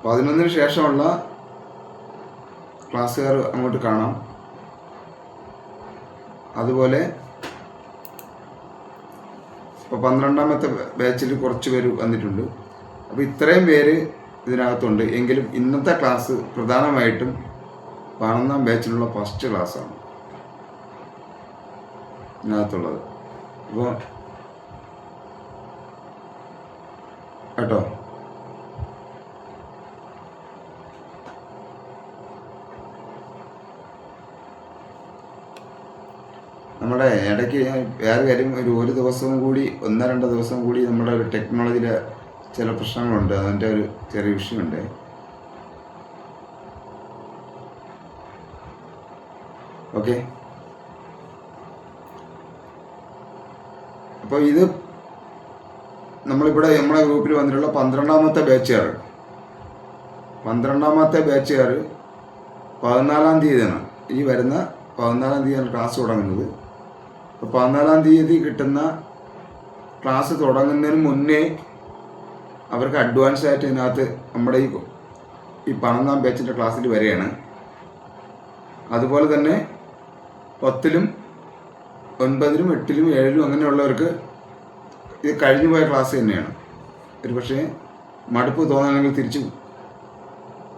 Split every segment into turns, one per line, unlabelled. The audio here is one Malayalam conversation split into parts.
11-ന് ശേഷമുള്ള ക്ലാസ്സുകാർ അങ്ങോട്ട് കാണാം. അതുപോലെ ഇപ്പോൾ 12-ാമത്തെ ബാച്ചിൽ കുറച്ച് പേര് വന്നിട്ടുണ്ട്. അപ്പോൾ ഇത്രയും പേര് ഇതിനകത്തുണ്ട്. എങ്കിലും ഇന്നത്തെ ക്ലാസ് പ്രധാനമായിട്ടും 12-ാം ബാച്ചിലുള്ള ഫസ്റ്റ് ക്ലാസ്സാണ് ഇതിനകത്തുള്ളത്. അപ്പോൾ കേട്ടോ, നമ്മുടെ ഇടയ്ക്ക് വേറെ കാര്യം, ഒരു ദിവസവും കൂടി 1-2 ദിവസം കൂടി നമ്മുടെ ഒരു ടെക്നോളജിയിലെ ചില പ്രശ്നങ്ങളുണ്ട്. അതിൻ്റെ ഒരു ചെറിയ വിഷയമുണ്ട്. ഓക്കെ, അപ്പോൾ ഇത് നമ്മളിവിടെ നമ്മുടെ ഗ്രൂപ്പിൽ വന്നിട്ടുള്ള 12-ാമത്തെ ബാച്ചുകാർ 14-ാം തീയതിയാണ്, ഈ വരുന്ന 14-ാം തീയതിയാണ് ക്ലാസ് തുടങ്ങുന്നത്. അപ്പോൾ 14-ാം തീയതി കിട്ടുന്ന ക്ലാസ് തുടങ്ങുന്നതിന് മുന്നേ അവർക്ക് അഡ്വാൻസ് ആയിട്ട് ഇതിനകത്ത് നമ്മുടെ ഈ 12-ാം ബാച്ചിൻ്റെ ക്ലാസ്സിൽ വരികയാണ്. അതുപോലെ തന്നെ 10-ലും 9-ലും 8-ലും 7-ലും അങ്ങനെയുള്ളവർക്ക് ഇത് കഴിഞ്ഞു പോയ ക്ലാസ് തന്നെയാണ്. ഒരു പക്ഷേ മടുപ്പ് തോന്നുകയാണെങ്കിൽ തിരിച്ചു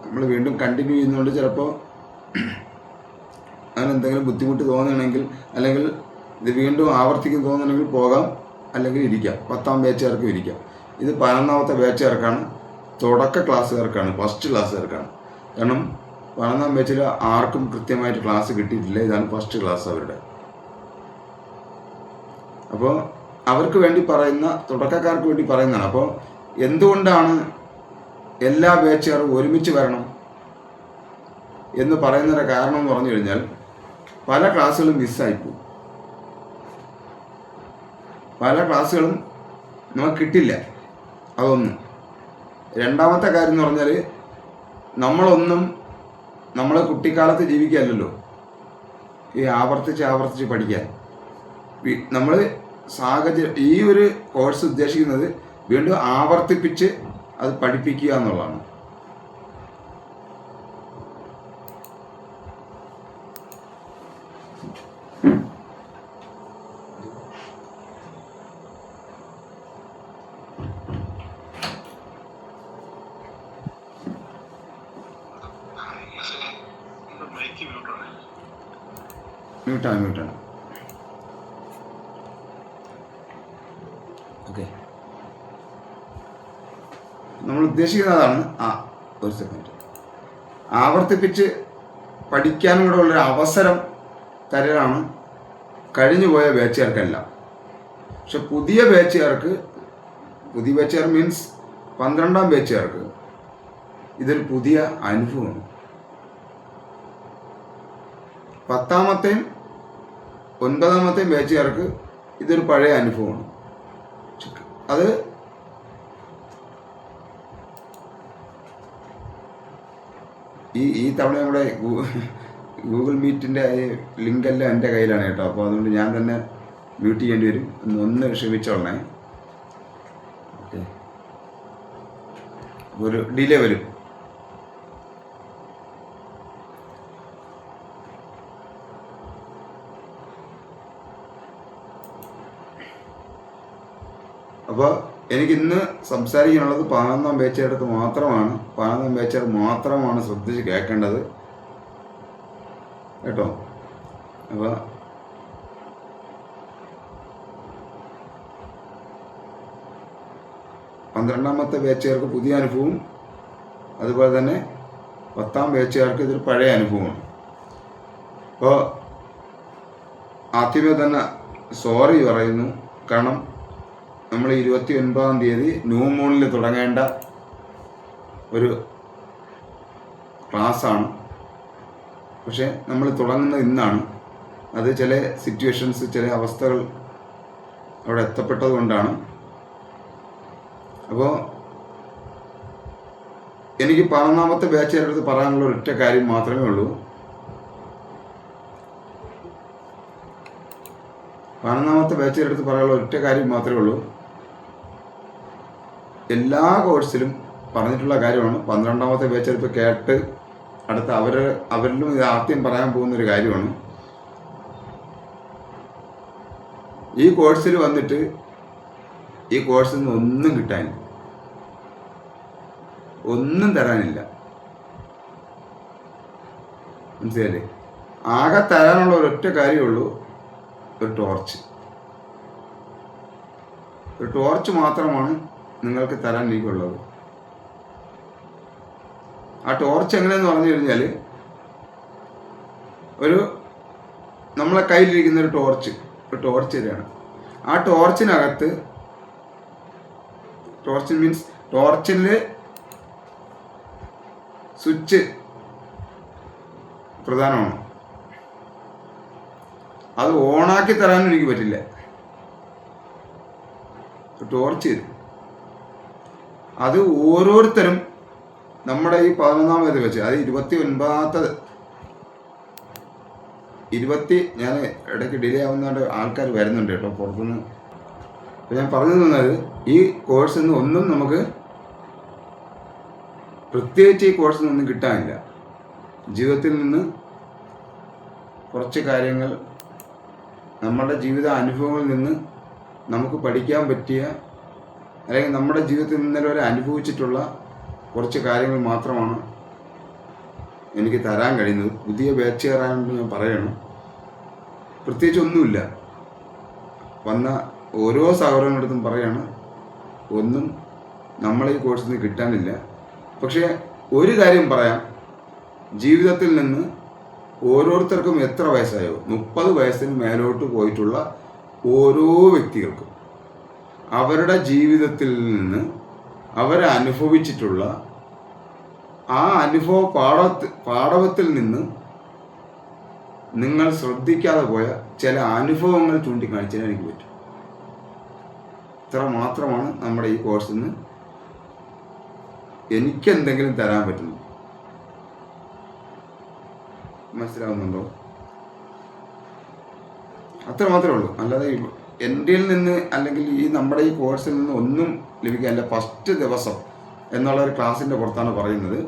നമ്മൾ വീണ്ടും കണ്ടിന്യൂ ചെയ്യുന്നതുകൊണ്ട് ചിലപ്പോൾ അങ്ങനെ എന്തെങ്കിലും ബുദ്ധിമുട്ട് തോന്നുകയാണെങ്കിൽ, അല്ലെങ്കിൽ ഇത് വീണ്ടും ആവർത്തിക്കും തോന്നുകയാണെങ്കിൽ പോകാം, അല്ലെങ്കിൽ ഇരിക്കാം. 10-ാം ബാച്ചുകാർക്കും ഇരിക്കാം. ഇത് 11-ാമത്തെ ബാച്ചുകാർക്കാണ്, തുടക്ക ക്ലാസ്സുകാർക്കാണ്, ഫസ്റ്റ് ക്ലാസ്സുകാർക്കാണ്. കാരണം 11-ാം ബാച്ചിൽ ആർക്കും കൃത്യമായിട്ട് ക്ലാസ് കിട്ടിയിട്ടില്ല. ഇതാണ് ഫസ്റ്റ് ക്ലാസ് അവരുടെ. അപ്പോൾ അവർക്ക് വേണ്ടി പറയുന്ന, തുടക്കക്കാർക്ക് വേണ്ടി പറയുന്നതാണ്. അപ്പോൾ എന്തുകൊണ്ടാണ് എല്ലാ ബാച്ചുകാരും ഒരുമിച്ച് വരണം എന്ന് പറയുന്നതിൻ്റെ കാരണം എന്ന് പറഞ്ഞു കഴിഞ്ഞാൽ, പല ക്ലാസ്സുകളും മിസ്സായിപ്പോകും. പല ക്ലാസ്സുകളും നമുക്ക് കിട്ടില്ല. അതൊന്ന്. രണ്ടാമത്തെ കാര്യം എന്ന് പറഞ്ഞാൽ, നമ്മൾ കുട്ടിക്കാലത്ത് ജീവിക്കുകയല്ലല്ലോ ഈ ആവർത്തിച്ച് പഠിക്കാൻ. നമ്മൾ സാഹചര്യം, ഈ ഒരു കോഴ്സ് ഉദ്ദേശിക്കുന്നത് വീണ്ടും ആവർത്തിപ്പിച്ച് അത് പഠിപ്പിക്കുക എന്നുള്ളതാണ്. മ്യൂട്ടാണ്. ഓക്കെ, നമ്മൾ ഉദ്ദേശിക്കുന്നതാണ്. ഒരു സെക്കൻഡ്. ആവർത്തിപ്പിച്ച് പഠിക്കാനും കൂടെ ഉള്ളൊരു അവസരം തരാനാണ് കഴിഞ്ഞു പോയ ബാച്ചുകാർക്കെല്ലാം. പക്ഷെ പുതിയ ബാച്ചുകാർ മീൻസ് 12-ാം ബാച്ചുകാർക്ക് ഇതൊരു പുതിയ അനുഭവമാണ്. 10-ാമത്തെയും 9-ാമത്തെയും ബാച്ചുകാർക്ക് ഇതൊരു പഴയ അനുഭവമാണ്. അത് ഈ തവണ നമ്മുടെ ഗൂഗിൾ മീറ്റിൻ്റെ ലിങ്കെല്ലാം എൻ്റെ കയ്യിലാണ് കേട്ടോ. അപ്പോൾ അതുകൊണ്ട് ഞാൻ തന്നെ മ്യൂട്ട് ചെയ്യേണ്ടി വരും. ഒന്ന് ക്ഷമിച്ചോളണേ. ഓക്കെ, ഒരു ഡിലേ വരും. അപ്പോൾ എനിക്കിന്ന് സംസാരിക്കാനുള്ളത് 11-ാം ബാച്ചുകാർക്ക് മാത്രമാണ്. 11-ാം ബാച്ചുകാർ മാത്രമാണ് ശ്രദ്ധിച്ച് കേൾക്കേണ്ടത് കേട്ടോ. അപ്പോൾ 12-ാമത്തെ ബാച്ചുകാർക്ക് പുതിയ അനുഭവവും, അതുപോലെ തന്നെ 10-ാം ബാച്ചുകാർക്ക് ഇതൊരു പഴയ അനുഭവമാണ്. അപ്പോൾ ആദ്യമേ തന്നെ സോറി പറയുന്നു. കാരണം നമ്മൾ 29-ാം തീയതി ന്യൂ മൂണിൽ തുടങ്ങേണ്ട ഒരു ക്ലാസ്സാണ്. പക്ഷേ നമ്മൾ തുടങ്ങുന്നത് ഇന്നാണ്. അത് ചില സിറ്റുവേഷൻസ്, ചില അവസ്ഥകൾ അവിടെ എത്തപ്പെട്ടത് കൊണ്ടാണ്. അപ്പോൾ എനിക്ക് 11-ാമത്തെ ബാച്ചുകാരുടെ അടുത്ത് പറയാനുള്ള ഒരൊറ്റ കാര്യം മാത്രമേ ഉള്ളൂ. 11-ാമത്തെ ബാച്ചുകാരുടെ അടുത്ത് പറയാനുള്ള ഒരൊറ്റ കാര്യം മാത്രമേ ഉള്ളൂ. എല്ലാ കോഴ്സിലും പറഞ്ഞിട്ടുള്ള കാര്യമാണ്. 12ാമത്തെ ബാച്ച് ചിലപ്പോൾ കേട്ട് അടുത്ത അവരിലും ഇത് ആദ്യം പറയാൻ പോകുന്നൊരു കാര്യമാണ്. ഈ കോഴ്സിൽ വന്നിട്ട് ഈ കോഴ്സിൽ നിന്ന് ഒന്നും കിട്ടാനില്ല, ഒന്നും തരാനില്ല. മനസ്സിലല്ലേ? ആകെ തരാനുള്ള ഒരൊറ്റ കാര്യമുള്ളൂ, ഒരു ടോർച്ച്. ഒരു ടോർച്ച് മാത്രമാണ് നിങ്ങൾക്ക് തരാൻ എനിക്കുള്ളത്. ആ ടോർച്ച് എങ്ങനെയെന്ന് പറഞ്ഞു കഴിഞ്ഞാൽ, നമ്മളെ കയ്യിലിരിക്കുന്ന ഒരു ടോർച്ച് തരാണ്. ആ ടോർച്ചിനകത്ത്, ടോർച്ചിൽ സ്വിച്ച് പ്രധാനമാണ്. അത് ഓണാക്കി തരാനും എനിക്ക് പറ്റില്ല. ടോർച്ച് അത് ഓരോരുത്തരും നമ്മുടെ ഈ 11ാമത് വെച്ച്, അത് 29 ഞാൻ ഇടയ്ക്ക് ഡിലേ ആവുന്നതുകൊണ്ട് ആൾക്കാർ വരുന്നുണ്ട് കേട്ടോ പുറത്തുനിന്ന്. അപ്പോൾ ഞാൻ പറഞ്ഞു തന്നത്, ഈ കോഴ്സിൽ നിന്ന് ഒന്നും നമുക്ക്, പ്രത്യേകിച്ച് ഈ കോഴ്സിൽ നിന്നൊന്നും കിട്ടാനില്ല. ജീവിതത്തിൽ നിന്ന് കുറച്ച് കാര്യങ്ങൾ, നമ്മുടെ ജീവിത അനുഭവങ്ങളിൽ നിന്ന് നമുക്ക് പഠിക്കാൻ പറ്റിയ, അല്ലെങ്കിൽ നമ്മുടെ ജീവിതത്തിൽ ഇന്നലെ വരെ അനുഭവിച്ചിട്ടുള്ള കുറച്ച് കാര്യങ്ങൾ മാത്രമാണ് എനിക്ക് തരാൻ കഴിയുന്നത്. പുതിയ ബാച്ച് കയറാനുണ്ട് ഞാൻ പറയണം. പ്രത്യേകിച്ച് ഒന്നുമില്ല. വന്ന ഓരോ സഹോദരങ്ങളടുത്തും പറയാണ്, ഒന്നും നമ്മളെ ഈ കോഴ്സിൽ നിന്ന് കിട്ടാനില്ല. പക്ഷേ ഒരു കാര്യം പറയാം, ജീവിതത്തിൽ നിന്ന് ഓരോരുത്തർക്കും എത്ര വയസ്സായോ, 30 വയസ്സിന് മേലോട്ട് പോയിട്ടുള്ള ഓരോ വ്യക്തികൾക്കും അവരുടെ ജീവിതത്തിൽ നിന്ന് അവരനുഭവിച്ചിട്ടുള്ള ആ അനുഭവ പാഠവത്തിൽ നിന്ന് നിങ്ങൾ ശ്രദ്ധിക്കാതെ പോയ ചില അനുഭവങ്ങൾ ചൂണ്ടിക്കാണിച്ചാൽ എനിക്ക് പറ്റും. ഇത്ര മാത്രമാണ് നമ്മുടെ ഈ കോഴ്സിൽ നിന്ന് എനിക്കെന്തെങ്കിലും തരാൻ പറ്റുന്നത്. മനസ്സിലാവുന്നുണ്ടോ? അത്ര മാത്രമേ ഉള്ളൂ. അല്ലാതെ എൻ്റെ നിന്ന് അല്ലെങ്കിൽ ഈ നമ്മുടെ ഈ കോഴ്സിൽ നിന്ന് ഒന്നും ലഭിക്കാനില്ല. ഫസ്റ്റ് ദിവസം എന്നുള്ള ഒരു ക്ലാസ്സിൻ്റെ പുറത്താണ് പറയുന്നത്.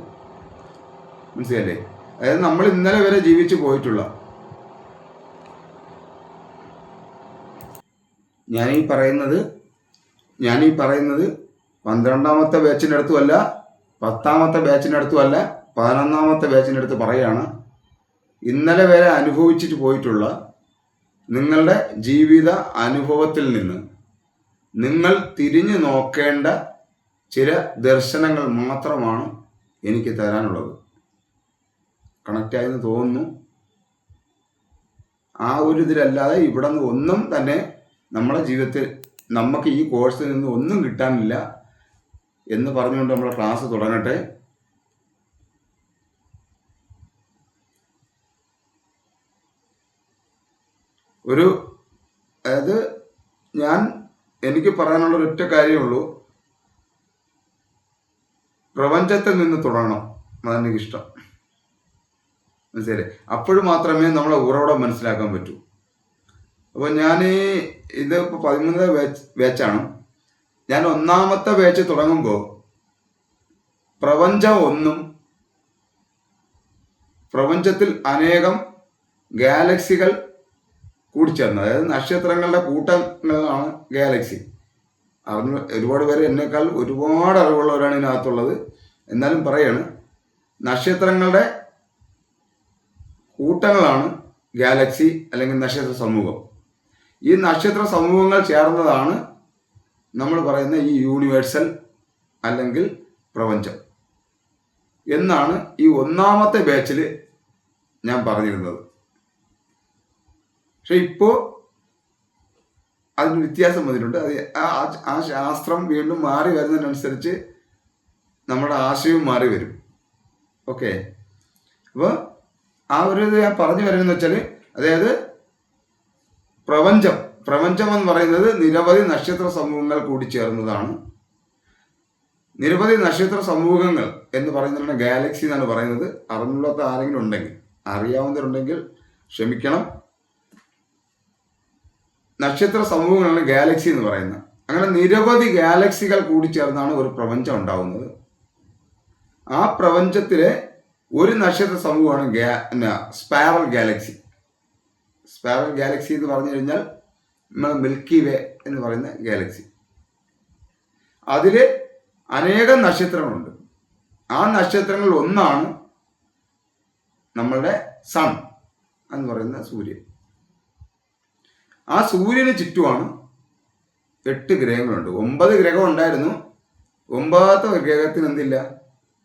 മനസ്സിലല്ലേ? അതായത് നമ്മൾ ഇന്നലെ വരെ ജീവിച്ചു പോയിട്ടുള്ള, ഞാനീ പറയുന്നത് 12ാമത്തെ ബാച്ചിൻ്റെ അടുത്തുമല്ല, 10ാമത്തെ ബാച്ചിൻ്റെ അടുത്തുമല്ല, 11ാമത്തെ ബാച്ചിൻ്റെ അടുത്ത് പറയുകയാണ്. ഇന്നലെ വരെ അനുഭവിച്ചിട്ട് പോയിട്ടുള്ള നിങ്ങളുടെ ജീവിത അനുഭവത്തിൽ നിന്ന് നിങ്ങൾ തിരിഞ്ഞു നോക്കേണ്ട ചില ദർശനങ്ങൾ മാത്രമാണ് എനിക്ക് തരാനുള്ളത്. കണക്റ്റായെന്ന് തോന്നുന്നു. ആ ഒരു ഇതിലല്ലാതെ ഇവിടെ നിന്ന് ഒന്നും തന്നെ നമ്മുടെ ജീവിതത്തിൽ നമുക്ക് ഈ കോഴ്സിൽ നിന്ന് ഒന്നും കിട്ടാനില്ല എന്ന് പറഞ്ഞുകൊണ്ട് നമ്മുടെ ക്ലാസ് തുടങ്ങട്ടെ. അതായത് എനിക്ക് പറയാനുള്ള ഒരൊറ്റ കാര്യമുള്ളൂ, പ്രപഞ്ചത്തിൽ നിന്ന് തുടങ്ങണം. അതെനിക്കിഷ്ടം. മനസ്സിലായില്ലേ? അപ്പോഴും മാത്രമേ നമ്മളെ ഉറവിടം മനസ്സിലാക്കാൻ പറ്റൂ. അപ്പോൾ ഇതിപ്പോൾ 13ാമത്തെ ബാച്ചാണ്. ഞാൻ 1ാമത്തെ ബാച്ച് തുടങ്ങുമ്പോൾ പ്രപഞ്ചത്തിൽ അനേകം ഗാലക്സികൾ കൂടിച്ചേർന്നത്, അതായത് നക്ഷത്രങ്ങളുടെ കൂട്ടങ്ങളാണ് ഗാലക്സി. ഒരുപാട് പേര് എന്നേക്കാൾ ഒരുപാട് അറിവുള്ളവരാണ് ഇതിനകത്തുള്ളത്. എന്നാലും പറയാണ്, നക്ഷത്രങ്ങളുടെ കൂട്ടങ്ങളാണ് ഗാലക്സി അല്ലെങ്കിൽ നക്ഷത്ര സമൂഹം. ഈ നക്ഷത്ര സമൂഹങ്ങൾ ചേർന്നതാണ് നമ്മൾ പറയുന്ന ഈ യൂണിവേഴ്സൽ അല്ലെങ്കിൽ പ്രപഞ്ചം എന്നാണ് ഈ 1ാമത്തെ ബാച്ചിൽ ഞാൻ പറഞ്ഞിരുന്നത്. പക്ഷെ ഇപ്പോൾ അതിന് വ്യത്യാസം വന്നിട്ടുണ്ട്. അത് ആ ശാസ്ത്രം വീണ്ടും മാറി വരുന്നതിനനുസരിച്ച് നമ്മുടെ ആശയവും മാറി വരും. ഓക്കെ, അപ്പോൾ ആ ഒരു ഇത് ഞാൻ പറഞ്ഞു വരുന്നതെന്ന് വെച്ചാൽ, അതായത് പ്രപഞ്ചം എന്ന് പറയുന്നത് നിരവധി നക്ഷത്ര സമൂഹങ്ങൾ കൂടി ചേർന്നതാണ്. നിരവധി നക്ഷത്ര സമൂഹങ്ങൾ എന്ന് പറയുന്നതാണ് ഗാലക്സി എന്നാണ് പറയുന്നത്. അറിഞ്ഞുള്ളത് ആരെങ്കിലും ഉണ്ടെങ്കിൽ, അറിയാവുന്നവരുണ്ടെങ്കിൽ ക്ഷമിക്കണം. നക്ഷത്ര സമൂഹങ്ങളാണ് ഗാലക്സി എന്ന് പറയുന്നത്. അങ്ങനെ നിരവധി ഗാലക്സികൾ കൂടി ചേർന്നാണ് ഒരു പ്രപഞ്ചം ഉണ്ടാവുന്നത്. ആ പ്രപഞ്ചത്തിലെ ഒരു നക്ഷത്ര സമൂഹമാണ് സ്പൈറൽ ഗാലക്സി. സ്പൈറൽ ഗാലക്സി എന്ന് പറഞ്ഞു കഴിഞ്ഞാൽ നമ്മൾ മിൽക്കി വേ എന്ന് പറയുന്ന ഗാലക്സി. അതിൽ അനേകം നക്ഷത്രങ്ങളുണ്ട്. ആ നക്ഷത്രങ്ങളിൽ ഒന്നാണ് നമ്മളുടെ സൺ എന്ന് പറയുന്ന സൂര്യൻ. ആ സൂര്യന് ചുറ്റുമാണ് 8 ഗ്രഹങ്ങളുണ്ട്. 9 ഗ്രഹം ഉണ്ടായിരുന്നു. 9ാമത്തെ ഗ്രഹത്തിന് എന്തില്ല,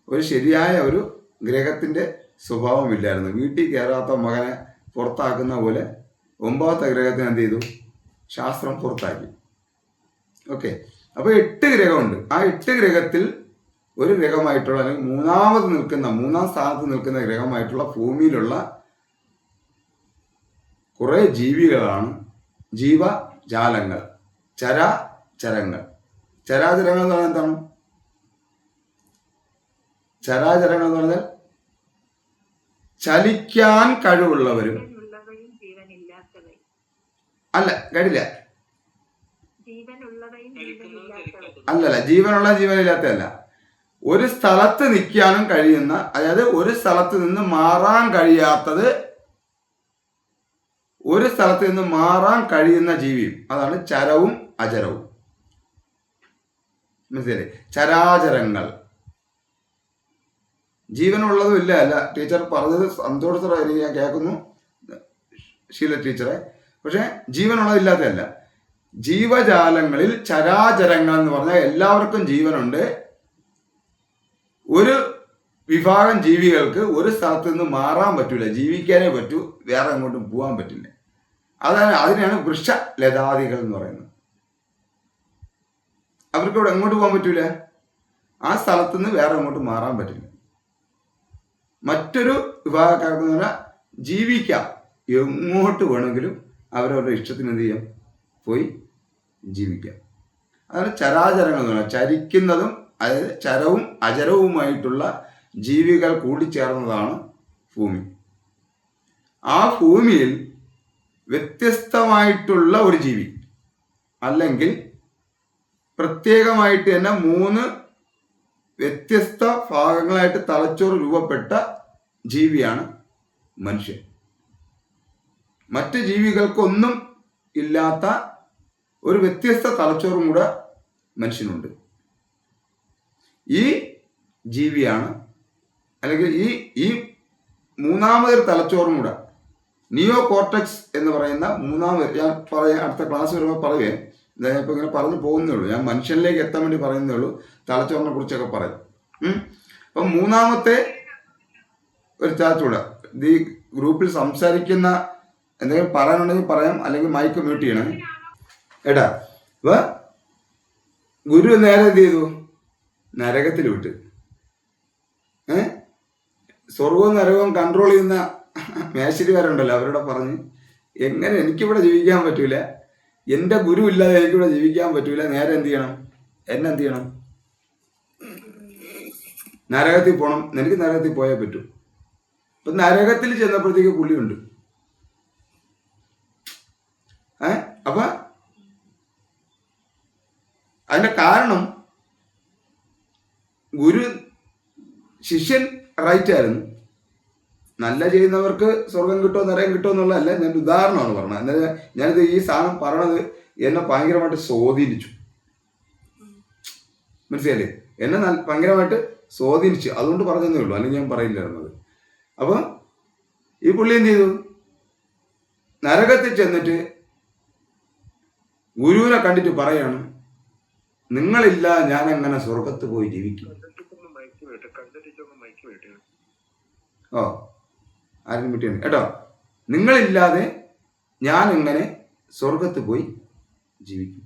ഒരു ശരിയായ ഒരു ഗ്രഹത്തിൻ്റെ സ്വഭാവമില്ലായിരുന്നു. വീട്ടിൽ കയറാത്ത മകനെ പുറത്താക്കുന്ന പോലെ 9ാമത്തെ ഗ്രഹത്തിന് എന്ത് ചെയ്തു, ശാസ്ത്രം പുറത്താക്കി. ഓക്കെ, അപ്പോൾ 8 ഗ്രഹമുണ്ട്. ആ 8 ഗ്രഹത്തിൽ ഒരു ഗ്രഹമായിട്ടുള്ള, അല്ലെങ്കിൽ മൂന്നാം സ്ഥാനത്ത് നിൽക്കുന്ന ഗ്രഹമായിട്ടുള്ള ഭൂമിയിലുള്ള കുറേ ജീവികളാണ് ജീവജാലങ്ങൾ, ചരാചരങ്ങൾ. ചരാചരങ്ങൾ എന്ന് പറഞ്ഞാൽ എന്താണ്? ചരാചരങ്ങൾ എന്ന് പറഞ്ഞാൽ ചലിക്കാൻ കഴിവുള്ളവരും അല്ല, കേട്ടില്ല. അല്ലല്ല, ജീവനുള്ള ജീവനില്ലാത്തതല്ല. ഒരു സ്ഥലത്ത് നിൽക്കാനും കഴിയുന്ന, അതായത് ഒരു സ്ഥലത്ത് നിന്ന് മാറാൻ കഴിയാത്തത്, ഒരു സ്ഥലത്ത് നിന്ന് മാറാൻ കഴിയുന്ന ജീവിയും, അതാണ് ചരവും അചരവും. മനസ്സിലായി? ചരാചരങ്ങൾ. ജീവനുള്ളതും ഇല്ല. അല്ല, ടീച്ചർ പറഞ്ഞത് സന്തോഷത്തോടെ ഞാൻ കേൾക്കുന്നു, ശീല ടീച്ചറെ. പക്ഷെ ജീവനുള്ളതില്ലാത്തതല്ല. ജീവജാലങ്ങളിൽ ചരാചരങ്ങൾ എന്ന് പറഞ്ഞാൽ എല്ലാവർക്കും ജീവനുണ്ട്. ഒരു വിഭാഗം ജീവികൾക്ക് ഒരു സ്ഥലത്ത് നിന്ന് മാറാൻ പറ്റൂല, ജീവിക്കാനേ പറ്റൂ, വേറെ എങ്ങോട്ടും പോകാൻ പറ്റില്ല. അതിനാണ് വൃക്ഷലതാദികൾ എന്ന് പറയുന്നത്. അവർക്ക് ഇവിടെ എങ്ങോട്ട് പോകാൻ പറ്റൂല, ആ സ്ഥലത്ത് നിന്ന് വേറെ എങ്ങോട്ടും മാറാൻ പറ്റില്ല. മറ്റൊരു വിഭാഗക്കാർക്ക് എന്ന് പറഞ്ഞാൽ ജീവിക്കാം, എങ്ങോട്ട് വേണമെങ്കിലും അവരവരുടെ ഇഷ്ടത്തിന് എന്ത് ചെയ്യാം, പോയി ജീവിക്കാം. അതാണ് ചരാചരങ്ങൾ എന്ന് പറഞ്ഞാൽ. ചരിക്കുന്നതും, അതായത് ചരവും അചരവുമായിട്ടുള്ള ജീവികൾ കൂടിച്ചേർന്നതാണ് ഭൂമി. ആ ഭൂമിയിൽ വ്യത്യസ്തമായിട്ടുള്ള ഒരു ജീവി, അല്ലെങ്കിൽ പ്രത്യേകമായിട്ട് തന്നെ 3 വ്യത്യസ്ത ഭാഗങ്ങളായിട്ട് തലച്ചോറ് രൂപപ്പെട്ട ജീവിയാണ് മനുഷ്യൻ. മറ്റ് ജീവികൾക്കൊന്നും ഇല്ലാത്ത ഒരു വ്യത്യസ്ത തലച്ചോറും കൂടെ മനുഷ്യനുണ്ട്. ഈ ജീവിയാണ്, അല്ലെങ്കിൽ ഈ മൂന്നാമതൊരു തലച്ചോറും കൂടെ, നിയോ കോർട്ടക്സ് എന്ന് പറയുന്ന മൂന്നാമത്, ഞാൻ അടുത്ത ക്ലാസ് വരുമ്പോൾ പറയുകയും, ഇപ്പോൾ ഇങ്ങനെ പറഞ്ഞു പോകുന്നേ ഉള്ളൂ, ഞാൻ മനുഷ്യനിലേക്ക് എത്താൻ വേണ്ടി പറയുന്നേ ഉള്ളൂ, തലച്ചോറിനെ കുറിച്ചൊക്കെ പറയും. അപ്പം മൂന്നാമത്തെ ഒരു തലച്ചോറ്, ഈ ഗ്രൂപ്പിൽ സംസാരിക്കുന്ന എന്തെങ്കിലും പറയാനുണ്ടെങ്കിൽ പറയാം, അല്ലെങ്കിൽ മൈക്ക് മ്യൂട്ട് ചെയ്യണം ഏട്ടാ. അപ്പൊ ഗുരു നേരെ എന്ത് ചെയ്തു, നരകത്തിൽ വിട്ട്. സ്വർഗവും നരകവും കൺട്രോൾ ചെയ്യുന്ന മേശരിമാരുണ്ടല്ലോ, അവരോട് പറഞ്ഞ് എങ്ങനെ എനിക്കിവിടെ ജീവിക്കാൻ പറ്റൂല, എൻ്റെ ഗുരു ഇല്ലാതെ എനിക്കിവിടെ ജീവിക്കാൻ പറ്റൂല, നേരെ എന്ത് ചെയ്യണം, എന്ത് ചെയ്യണം, നരകത്തിൽ പോകണം, എനിക്ക് നരകത്തിൽ പോയാൽ പറ്റൂ. ഇപ്പം നരകത്തിൽ ചെന്നപ്പോഴത്തേക്ക് പുള്ളിയുണ്ട്. അപ്പം അതിൻ്റെ കാരണം ശിഷ്യൻ റൈറ്റ് ആയിരുന്നു. നല്ല ചെയ്യുന്നവർക്ക് സ്വർഗം കിട്ടുമോ നരകം കിട്ടുമോ എന്നുള്ളതല്ല, ഞാൻ ഉദാഹരണമാണ് പറഞ്ഞത്. എന്നാൽ ഞാനിത് ഈ സാധനം പറയണത് എന്നെ ഭയങ്കരമായിട്ട് സ്വാധീനിച്ചു. മനസ്സിലായില്ലേ? എന്നെ ഭയങ്കരമായിട്ട് സ്വാധീനിച്ചു, അതുകൊണ്ട് പറഞ്ഞതേ ഉള്ളൂ, അല്ലെങ്കിൽ ഞാൻ പറയില്ലായിരുന്നത്. അപ്പം ഈ പുള്ളി എന്ത് ചെയ്തു, നരകത്തിൽ ചെന്നിട്ട് ഗുരുവിനെ കണ്ടിട്ട് പറയാണ്, നിങ്ങളില്ല ഞാൻ എങ്ങനെ സ്വർഗത്ത് പോയി ജീവിക്കും. ഓ, ആരും വിട്ടിയാണ് കേട്ടോ. നിങ്ങളില്ലാതെ ഞാൻ എങ്ങനെ സ്വർഗത്ത് പോയി ജീവിക്കും.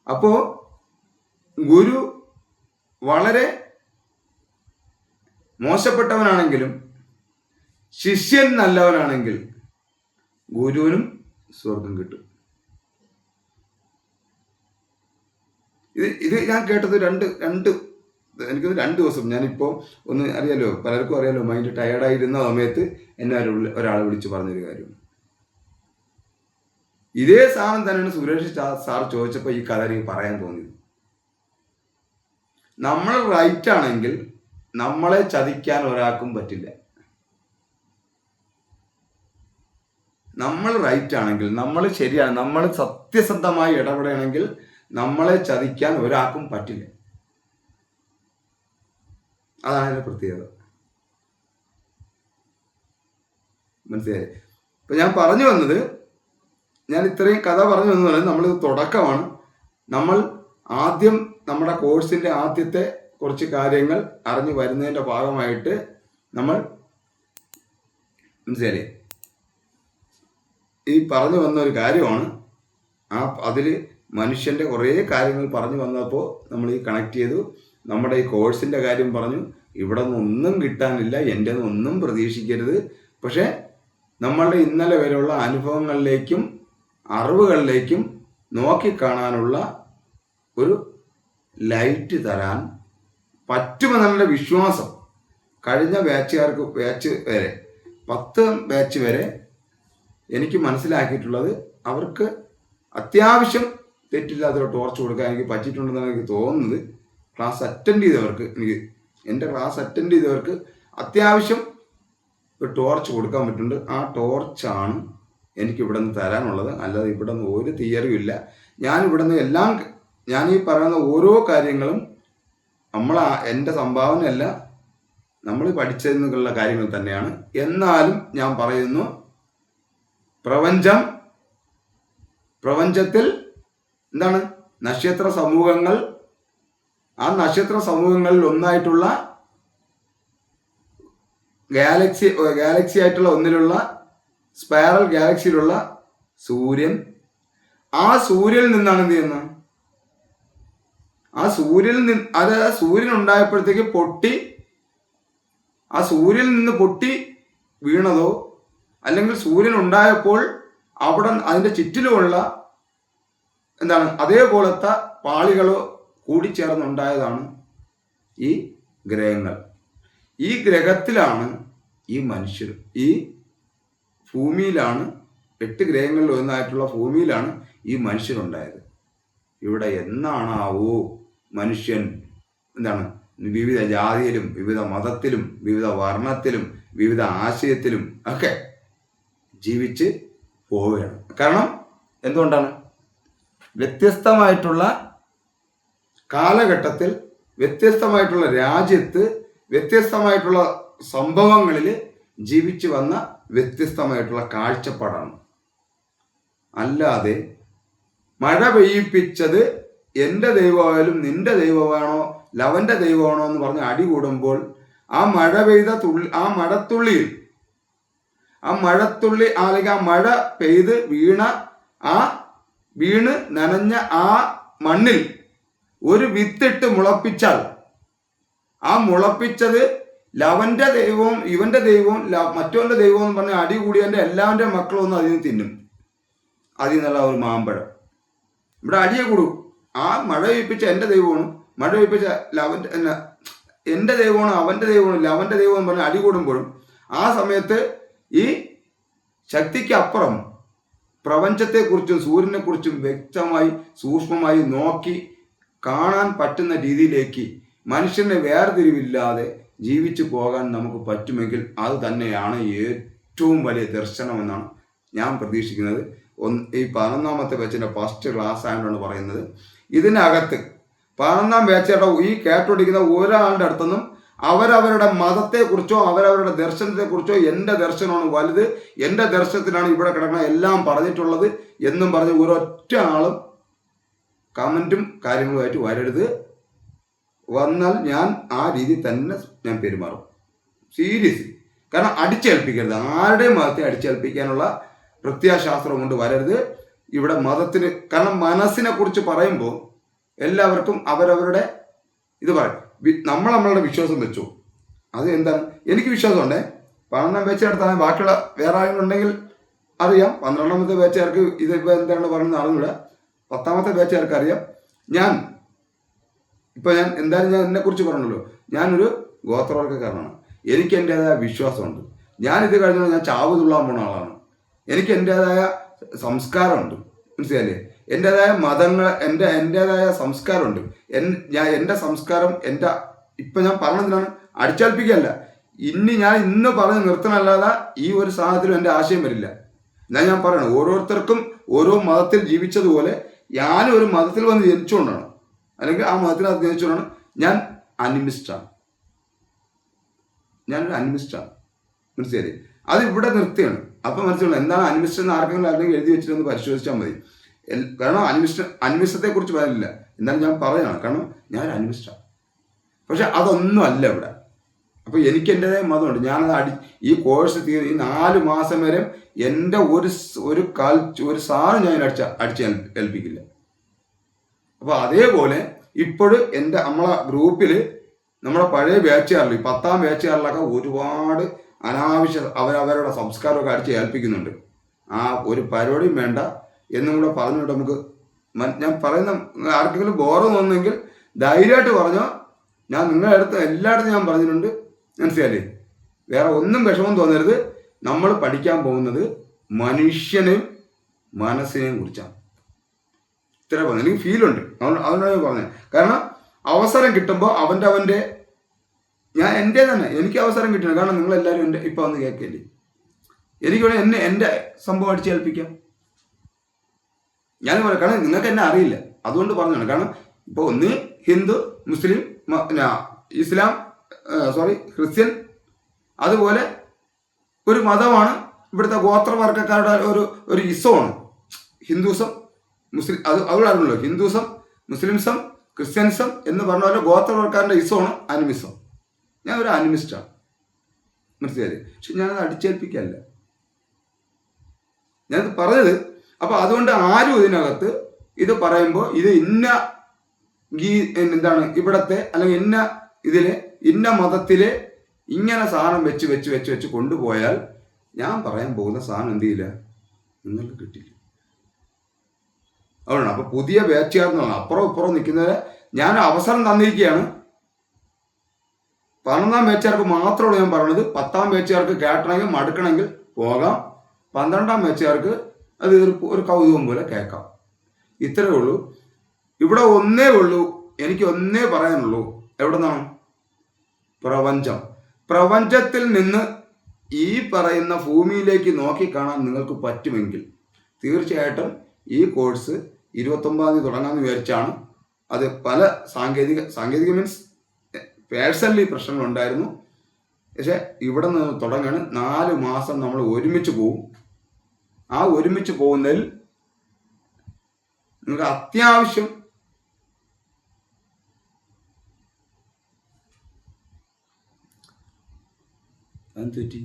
അപ്പോ ഗുരു വളരെ മോശപ്പെട്ടവനാണെങ്കിലും ശിഷ്യൻ നല്ലവനാണെങ്കിൽ ഗുരുവിനും സ്വർഗം കിട്ടും. ഇത് ഞാൻ കേട്ടത് എനിക്കൊന്ന് 2 ദിവസം. ഞാനിപ്പോൾ ഒന്ന് അറിയാലോ, പലർക്കും അറിയാലോ, മൈൻഡ് ടയേർഡായിരുന്ന സമയത്ത് എന്നെ ഒരാൾ വിളിച്ച് പറഞ്ഞൊരു കാര്യം. ഇതേ സാധനം തന്നെയാണ് സുരേഷ് സാർ ചോദിച്ചപ്പോൾ ഈ കഥ എനിക്ക് പറയാൻ തോന്നിയത്. നമ്മൾ റൈറ്റ് ആണെങ്കിൽ നമ്മളെ ചതിക്കാൻ ഒരാൾക്കും പറ്റില്ല. നമ്മൾ റൈറ്റ് ആണെങ്കിൽ, നമ്മൾ ശരിയാണ്, നമ്മൾ സത്യസന്ധമായി ഇടപെടണമെങ്കിൽ നമ്മളെ ചതിക്കാൻ ഒരാൾക്കും പറ്റില്ല. അതാണ് അതിന്റെ പ്രത്യേകത. മനസ്സിലായി? ഇപ്പൊ ഞാൻ പറഞ്ഞു വന്നത്, ഞാൻ ഇത്രയും കഥ പറഞ്ഞു വന്നത് നമ്മളിത് തുടക്കമാണ്. നമ്മൾ ആദ്യം നമ്മുടെ കോഴ്സിന്റെ ആദ്യത്തെ കുറച്ച് കാര്യങ്ങൾ അറിഞ്ഞു വരുന്നതിന്റെ ഭാഗമായിട്ട് നമ്മൾ മനസ്സിലായി ഈ പറഞ്ഞു വന്ന ഒരു കാര്യമാണ്. അതിൽ മനുഷ്യന്റെ കുറേ കാര്യങ്ങൾ പറഞ്ഞു വന്നപ്പോൾ നമ്മൾ ഈ കണക്ട് ചെയ്തു. നമ്മുടെ ഈ കോഴ്സിന്റെ കാര്യം പറഞ്ഞു. ഇവിടെ നിന്നൊന്നും കിട്ടാനില്ല, എൻ്റെ ഒന്നും പ്രതീക്ഷിക്കരുത്. പക്ഷെ നമ്മളുടെ ഇന്നലെ വരെയുള്ള അനുഭവങ്ങളിലേക്കും അറിവുകളിലേക്കും നോക്കിക്കാണാനുള്ള ഒരു ലൈറ്റ് തരാൻ പറ്റുമെന്നുള്ള വിശ്വാസം കഴിഞ്ഞ ബാച്ച് വരെ 10 ബാച്ച് വരെ എനിക്ക് മനസ്സിലാക്കിയിട്ടുള്ളത്, അവർക്ക് അത്യാവശ്യം തെറ്റില്ലാത്തൊരു ടോർച്ച് കൊടുക്കാൻ എനിക്ക് പറ്റിയിട്ടുണ്ടെന്നാണ് എനിക്ക് തോന്നുന്നത്. ക്ലാസ് അറ്റൻഡ് ചെയ്തവർക്ക്, എൻ്റെ ക്ലാസ് അറ്റൻഡ് ചെയ്തവർക്ക് അത്യാവശ്യം ഒരു ടോർച്ച് കൊടുക്കാൻ പറ്റുന്നുണ്ട്. ആ ടോർച്ചാണ് എനിക്ക് ഇവിടെ നിന്ന് തരാനുള്ളത്. അല്ലാതെ ഇവിടെ നിന്ന് ഒരു തിയറിയും ഇല്ല. ഞാൻ ഈ പറയുന്ന ഓരോ കാര്യങ്ങളും എൻ്റെ സംഭാവനയല്ല, നമ്മൾ പഠിച്ചതിനുള്ള കാര്യങ്ങൾ തന്നെയാണ്. എന്നാലും ഞാൻ പറയുന്നു, പ്രപഞ്ചത്തിൽ എന്താണ് നക്ഷത്ര സമൂഹങ്ങൾ, ആ നക്ഷത്ര സമൂഹങ്ങളിൽ ഒന്നായിട്ടുള്ള ഗാലക്സി ആയിട്ടുള്ള ഒന്നിലുള്ള സ്പൈറൽ ഗാലക്സിയിലുള്ള സൂര്യൻ, ആ സൂര്യനിൽ നിന്നാണ് എന്ത് ചെയ്യുന്നത്, സൂര്യൻ ഉണ്ടായപ്പോഴത്തേക്ക് ആ സൂര്യനിൽ നിന്ന് പൊട്ടി വീണതോ, അല്ലെങ്കിൽ സൂര്യൻ ഉണ്ടായപ്പോൾ അതിന്റെ ചുറ്റിലുമുള്ള എന്താണ് അതേപോലത്തെ പാളികളോ കൂടിച്ചേർന്നുണ്ടായതാണ് ഈ ഗ്രഹങ്ങൾ. ഈ ഗ്രഹത്തിലാണ് ഈ മനുഷ്യർ, ഈ ഭൂമിയിലാണ്, 8 ഗ്രഹങ്ങളിൽ ഒന്നായിട്ടുള്ള ഭൂമിയിലാണ് ഈ മനുഷ്യരുണ്ടായത്. ഇവിടെ എന്നാണാവോ മനുഷ്യൻ എന്താണ് വിവിധ ജാതിയിലും വിവിധ മതത്തിലും വിവിധ വർണ്ണത്തിലും വിവിധ ആശയത്തിലും ഒക്കെ ജീവിച്ച് പോവുകയാണ്. കാരണം എന്തുകൊണ്ടാണ്? വ്യത്യസ്തമായിട്ടുള്ള കാലഘട്ടത്തിൽ, വ്യത്യസ്തമായിട്ടുള്ള രാജ്യത്ത്, വ്യത്യസ്തമായിട്ടുള്ള സംഭവങ്ങളിൽ ജീവിച്ചു വന്ന വ്യത്യസ്തമായിട്ടുള്ള കാഴ്ചപ്പാടാണ്. അല്ലാതെ മഴ പെയ്യിപ്പിച്ചത് എൻ്റെ ദൈവമായാലും നിന്റെ ദൈവമാണോ ലവന്റെ ദൈവമാണോ എന്ന് പറഞ്ഞ് അടി കൂടുമ്പോൾ ആ മഴ പെയ്ത മഴത്തുള്ളി അല്ലെങ്കിൽ ആ മഴ പെയ്ത് വീണ് നനഞ്ഞ ആ മണ്ണിൽ ഒരു വിത്തിട്ട് മുളപ്പിച്ചാൽ ആ മുളപ്പിച്ചത് ലവന്റെ ദൈവവും ഇവന്റെ ദൈവവും മറ്റവന്റെ ദൈവവും എന്ന് പറഞ്ഞ് അടി കൂടിയവന്റെ എല്ലാവന്റെ മക്കളും ഒന്നും അതിന് തിന്നും. അതിൽ നിന്നുള്ള ഒരു മാമ്പഴം ഇവിടെ അടിയെ കൂടും. ആ മഴ പെയ്പ്പിച്ച എൻ്റെ ദൈവമാണ്, മഴ പെയ്പ്പിച്ച എൻ്റെ ദൈവമാണ്, അവന്റെ ദൈവമാണ്, ലവന്റെ ദൈവം എന്ന് പറഞ്ഞ് അടി കൂടുമ്പോഴും ആ സമയത്ത് ഈ ശക്തിക്കപ്പുറം പ്രപഞ്ചത്തെക്കുറിച്ചും സൂര്യനെക്കുറിച്ചും വ്യക്തമായി സൂക്ഷ്മമായി നോക്കി കാണാൻ പറ്റുന്ന രീതിയിലേക്ക് മനുഷ്യനെ വേർതിരിവില്ലാതെ ജീവിച്ചു പോകാൻ നമുക്ക് പറ്റുമെങ്കിൽ അത് തന്നെയാണ് ഏറ്റവും വലിയ ദർശനമെന്നാണ് ഞാൻ പ്രതീക്ഷിക്കുന്നത്. ഈ 11ാമത്തെ ബാച്ചിൻ്റെ ഫസ്റ്റ് ക്ലാസ് ആയതുകൊണ്ടാണ് പറയുന്നത്. ഇതിനകത്ത് 11ാം ബാച്ചുകാരുടെ ഈ കേട്ടോടിക്കുന്ന ഒരാളുടെ അടുത്തൊന്നും അവരവരുടെ മതത്തെക്കുറിച്ചോ അവരവരുടെ ദർശനത്തെക്കുറിച്ചോ എൻ്റെ ദർശനമാണ് വലുത്, എൻ്റെ ദർശനത്തിലാണ് ഇവിടെ കിടക്കുന്ന എല്ലാം പറഞ്ഞിട്ടുള്ളത് എന്നും പറഞ്ഞ് ഒരൊറ്റ ആളും കമൻറ്റും കാര്യങ്ങളുമായിട്ട് വരരുത്. വന്നാൽ ഞാൻ ആ രീതി തന്നെ ഞാൻ പെരുമാറും, സീരിയസ്ലി. കാരണം അടിച്ചേൽപ്പിക്കരുത്, ആരുടെയും മതത്തെ അടിച്ചേൽപ്പിക്കാനുള്ള പ്രത്യയശാസ്ത്രം കൊണ്ട് വരരുത് ഇവിടെ മതത്തിന്. കാരണം മനസ്സിനെ കുറിച്ച് പറയുമ്പോൾ എല്ലാവർക്കും അവരവരുടെ ഇത് പറയും. നമ്മളുടെ വിശ്വാസം വെച്ചു, അത് എന്താണ് എനിക്ക് വിശ്വാസമുണ്ടേ. 12ാം ബാച്ചുകാർക്കാണ്, ബാക്കിയുള്ള വേറെ ആളുകളുണ്ടെങ്കിൽ അറിയാം. 12ാമത്തെ ബാച്ചുകാർക്ക് ഇതിപ്പോൾ എന്താണ് പറയുന്നത് അറിഞ്ഞൂടെ. 10ാമത്തെ ബാച്ചുകാർക്ക് അറിയാം. ഞാൻ എന്തായാലും ഞാൻ എന്നെക്കുറിച്ച് പറഞ്ഞല്ലോ, ഞാനൊരു ഗോത്രവർഗ്ഗക്കാരനാണ്. എനിക്ക് എൻ്റേതായ വിശ്വാസമുണ്ട്. ഞാനിത് കഴിഞ്ഞാൽ ഞാൻ ചാവ് തുള്ളാൻ പോണ ആളാണ്. എനിക്ക് എൻ്റേതായ സംസ്കാരമുണ്ട്, മനസ്സിലായില്ലേ. എൻ്റെതായ മതങ്ങൾ, എൻ്റെതായ സംസ്കാരമുണ്ട്. എൻ്റെ സംസ്കാരം ഇപ്പം ഞാൻ പറഞ്ഞതിനാണ്, അടിച്ചേൽപ്പിക്കുകയല്ല. ഞാൻ ഇന്ന് പറഞ്ഞ് നിർത്തണമല്ലാതെ ഈ ഒരു സാഹചര്യം എൻ്റെ ആശയം വരില്ല. ഞാൻ പറയണം, ഓരോരുത്തർക്കും ഓരോ മതത്തിൽ ജീവിച്ചതുപോലെ ഞാനും ഒരു മതത്തിൽ വന്ന് ജനിച്ചുകൊണ്ടാണ്, അല്ലെങ്കിൽ ആ മതത്തിനകത്ത് ജനിച്ചുകൊണ്ടാണ് ഞാൻ അനിമിസ്റ്റാണ്. ഞാനൊരു അനിമിസ്റ്റാണ്, മനസ്സിലായി? അത് ഇവിടെ നിർത്തിയാണ്. അപ്പം മനസ്സിലാവും എന്താണ് അനിമിസ്റ്റ് എന്ന് ആർക്കെങ്കിലും അല്ലെങ്കിൽ എഴുതി വെച്ചിട്ടൊന്ന് പരിശോധിച്ചാൽ മതി. കാരണം അനിമിസ്റ്റത്തെ കുറിച്ച് പറയില്ല, എന്നാലും ഞാൻ പറയുകയാണ്. കാരണം ഞാൻ ഒരു പക്ഷെ അതൊന്നും അല്ല ഇവിടെ. അപ്പോൾ എനിക്ക് എൻ്റെതായ മതമുണ്ട്. ഞാനത് ഈ കോഴ്സ് ഈ 4 മാസം വരെ എൻ്റെ ഒരു സാധനം ഞാൻ അടിച്ച് ഏൽപ്പിക്കില്ല. അപ്പോൾ അതേപോലെ ഇപ്പോഴും നമ്മളെ ഗ്രൂപ്പിൽ നമ്മുടെ പഴയ ബാച്ചുകാരിൽ 10ാം ബാച്ചുകാരിലൊക്കെ ഒരുപാട് അനാവശ്യ അവരവരുടെ സംസ്കാരമൊക്കെ അടിച്ച് ഏൽപ്പിക്കുന്നുണ്ട്. ആ ഒരു പരിപാടിയും വേണ്ട എന്നും കൂടെ പറഞ്ഞുകൊണ്ട് നമുക്ക് ഞാൻ പറയുന്ന ആർക്കെങ്കിലും ബോറം തോന്നുന്നെങ്കിൽ ധൈര്യമായിട്ട് പറഞ്ഞോ. ഞാൻ നിങ്ങളുടെ അടുത്ത് എല്ലായിടത്തും ഞാൻ പറഞ്ഞിട്ടുണ്ട്, മനസ്സിലായില്ലേ? വേറെ ഒന്നും വിഷമം തോന്നരുത്. നമ്മൾ പഠിക്കാൻ പോകുന്നത് മനുഷ്യനെയും മനസ്സിനെയും കുറിച്ചാണ്. ഇത്ര പറഞ്ഞു, എനിക്ക് ഫീലുണ്ട്, അതുകൊണ്ടാണ് ഞാൻ പറഞ്ഞത്. കാരണം അവസരം കിട്ടുമ്പോൾ അവൻ്റെ ഞാൻ എൻ്റെ തന്നെ എനിക്ക് അവസരം കിട്ടണം. കാരണം നിങ്ങളെല്ലാവരും ഇപ്പം വന്ന് കേൾക്കില്ലേ, എനിക്ക് വേണേൽ എൻ്റെ സംഭവം അടിച്ചേൽപ്പിക്കാം. ഞാൻ പറയാം, കാരണം നിങ്ങൾക്ക് എന്നെ അറിയില്ല, അതുകൊണ്ട് പറഞ്ഞാണ്. കാരണം ഇപ്പോൾ ഒന്ന് ഹിന്ദു, മുസ്ലിം, ഇസ്ലാം, ക്രിസ്ത്യൻ, അതുപോലെ ഒരു മതമാണ് ഇവിടുത്തെ ഗോത്രവർഗ്ഗക്കാരുടെ ഒരു ഇസമാണ് ഹിന്ദുസം, മുസ്ലിം. അതുകൂടെ അറിഞ്ഞല്ലോ, ഹിന്ദുസം, മുസ്ലിംസം, ക്രിസ്ത്യൻസം എന്ന് പറഞ്ഞ പോലെ ഗോത്രവർഗ്ഗക്കാരുടെ ഇസമാണ് അനിമിസം. ഞാൻ ഒരു അനിമിസ്റ്റാണ്, മനസ്സിലായി? പക്ഷെ ഞാനത് അടിച്ചേൽപ്പിക്കല്ല, ഞാനത് പറഞ്ഞത്. അപ്പോൾ അതുകൊണ്ട് ആരും ഇതിനകത്ത് ഇത് പറയുമ്പോൾ ഇത് എന്താണ് ഇവിടത്തെ അല്ലെങ്കിൽ ഇന്ന മതത്തിലെ ഇങ്ങനെ സാധനം വെച്ച് കൊണ്ടുപോയാൽ ഞാൻ പറയാൻ പോകുന്ന സാധനം എന്ത് ചെയ്യില്ല, നിങ്ങൾക്ക് കിട്ടില്ല. അതുകൊണ്ട് അപ്പോൾ പുതിയ ബാച്ചുകാരെന്നാണ് അപ്പുറം ഇപ്പുറം നിൽക്കുന്നവരെ ഞാൻ അവസരം തന്നിരിക്കുകയാണ്. 11ാം ബാച്ചുകാർക്ക് മാത്രമാണ് ഞാൻ പറഞ്ഞത്. 10ാം ബാച്ചുകാർക്ക് കേട്ടണമെങ്കിൽ മടുക്കണമെങ്കിൽ പോകാം. 12ാം ബാച്ചുകാർക്ക് അത് ഒരു കൗതുകം പോലെ കേൾക്കാം. ഇത്രയേ ഉള്ളൂ. ഇവിടെ ഒന്നേ ഉള്ളൂ, എനിക്ക് ഒന്നേ പറയാനുള്ളൂ. എവിടെ നിന്നാണ്? പ്രപഞ്ചത്തിൽ നിന്ന് ഈ പറയുന്ന ഭൂമിയിലേക്ക് നോക്കിക്കാണാൻ നിങ്ങൾക്ക് പറ്റുമെങ്കിൽ തീർച്ചയായിട്ടും ഈ കോഴ്സ് 29-ാം തീയതി തുടങ്ങാമെന്ന് വിചാരിച്ചാണ്. അത് പല സാങ്കേതിക മീൻസ് പേഴ്സണലി പ്രശ്നങ്ങളുണ്ടായിരുന്നു. പക്ഷെ ഇവിടെ നിന്ന് തുടങ്ങാണ്. 4 മാസം നമ്മൾ ഒരുമിച്ച് പോവും. ആ ഒരുമിച്ച് പോകുന്നതിൽ നിങ്ങൾക്ക് അത്യാവശ്യം തെറ്റി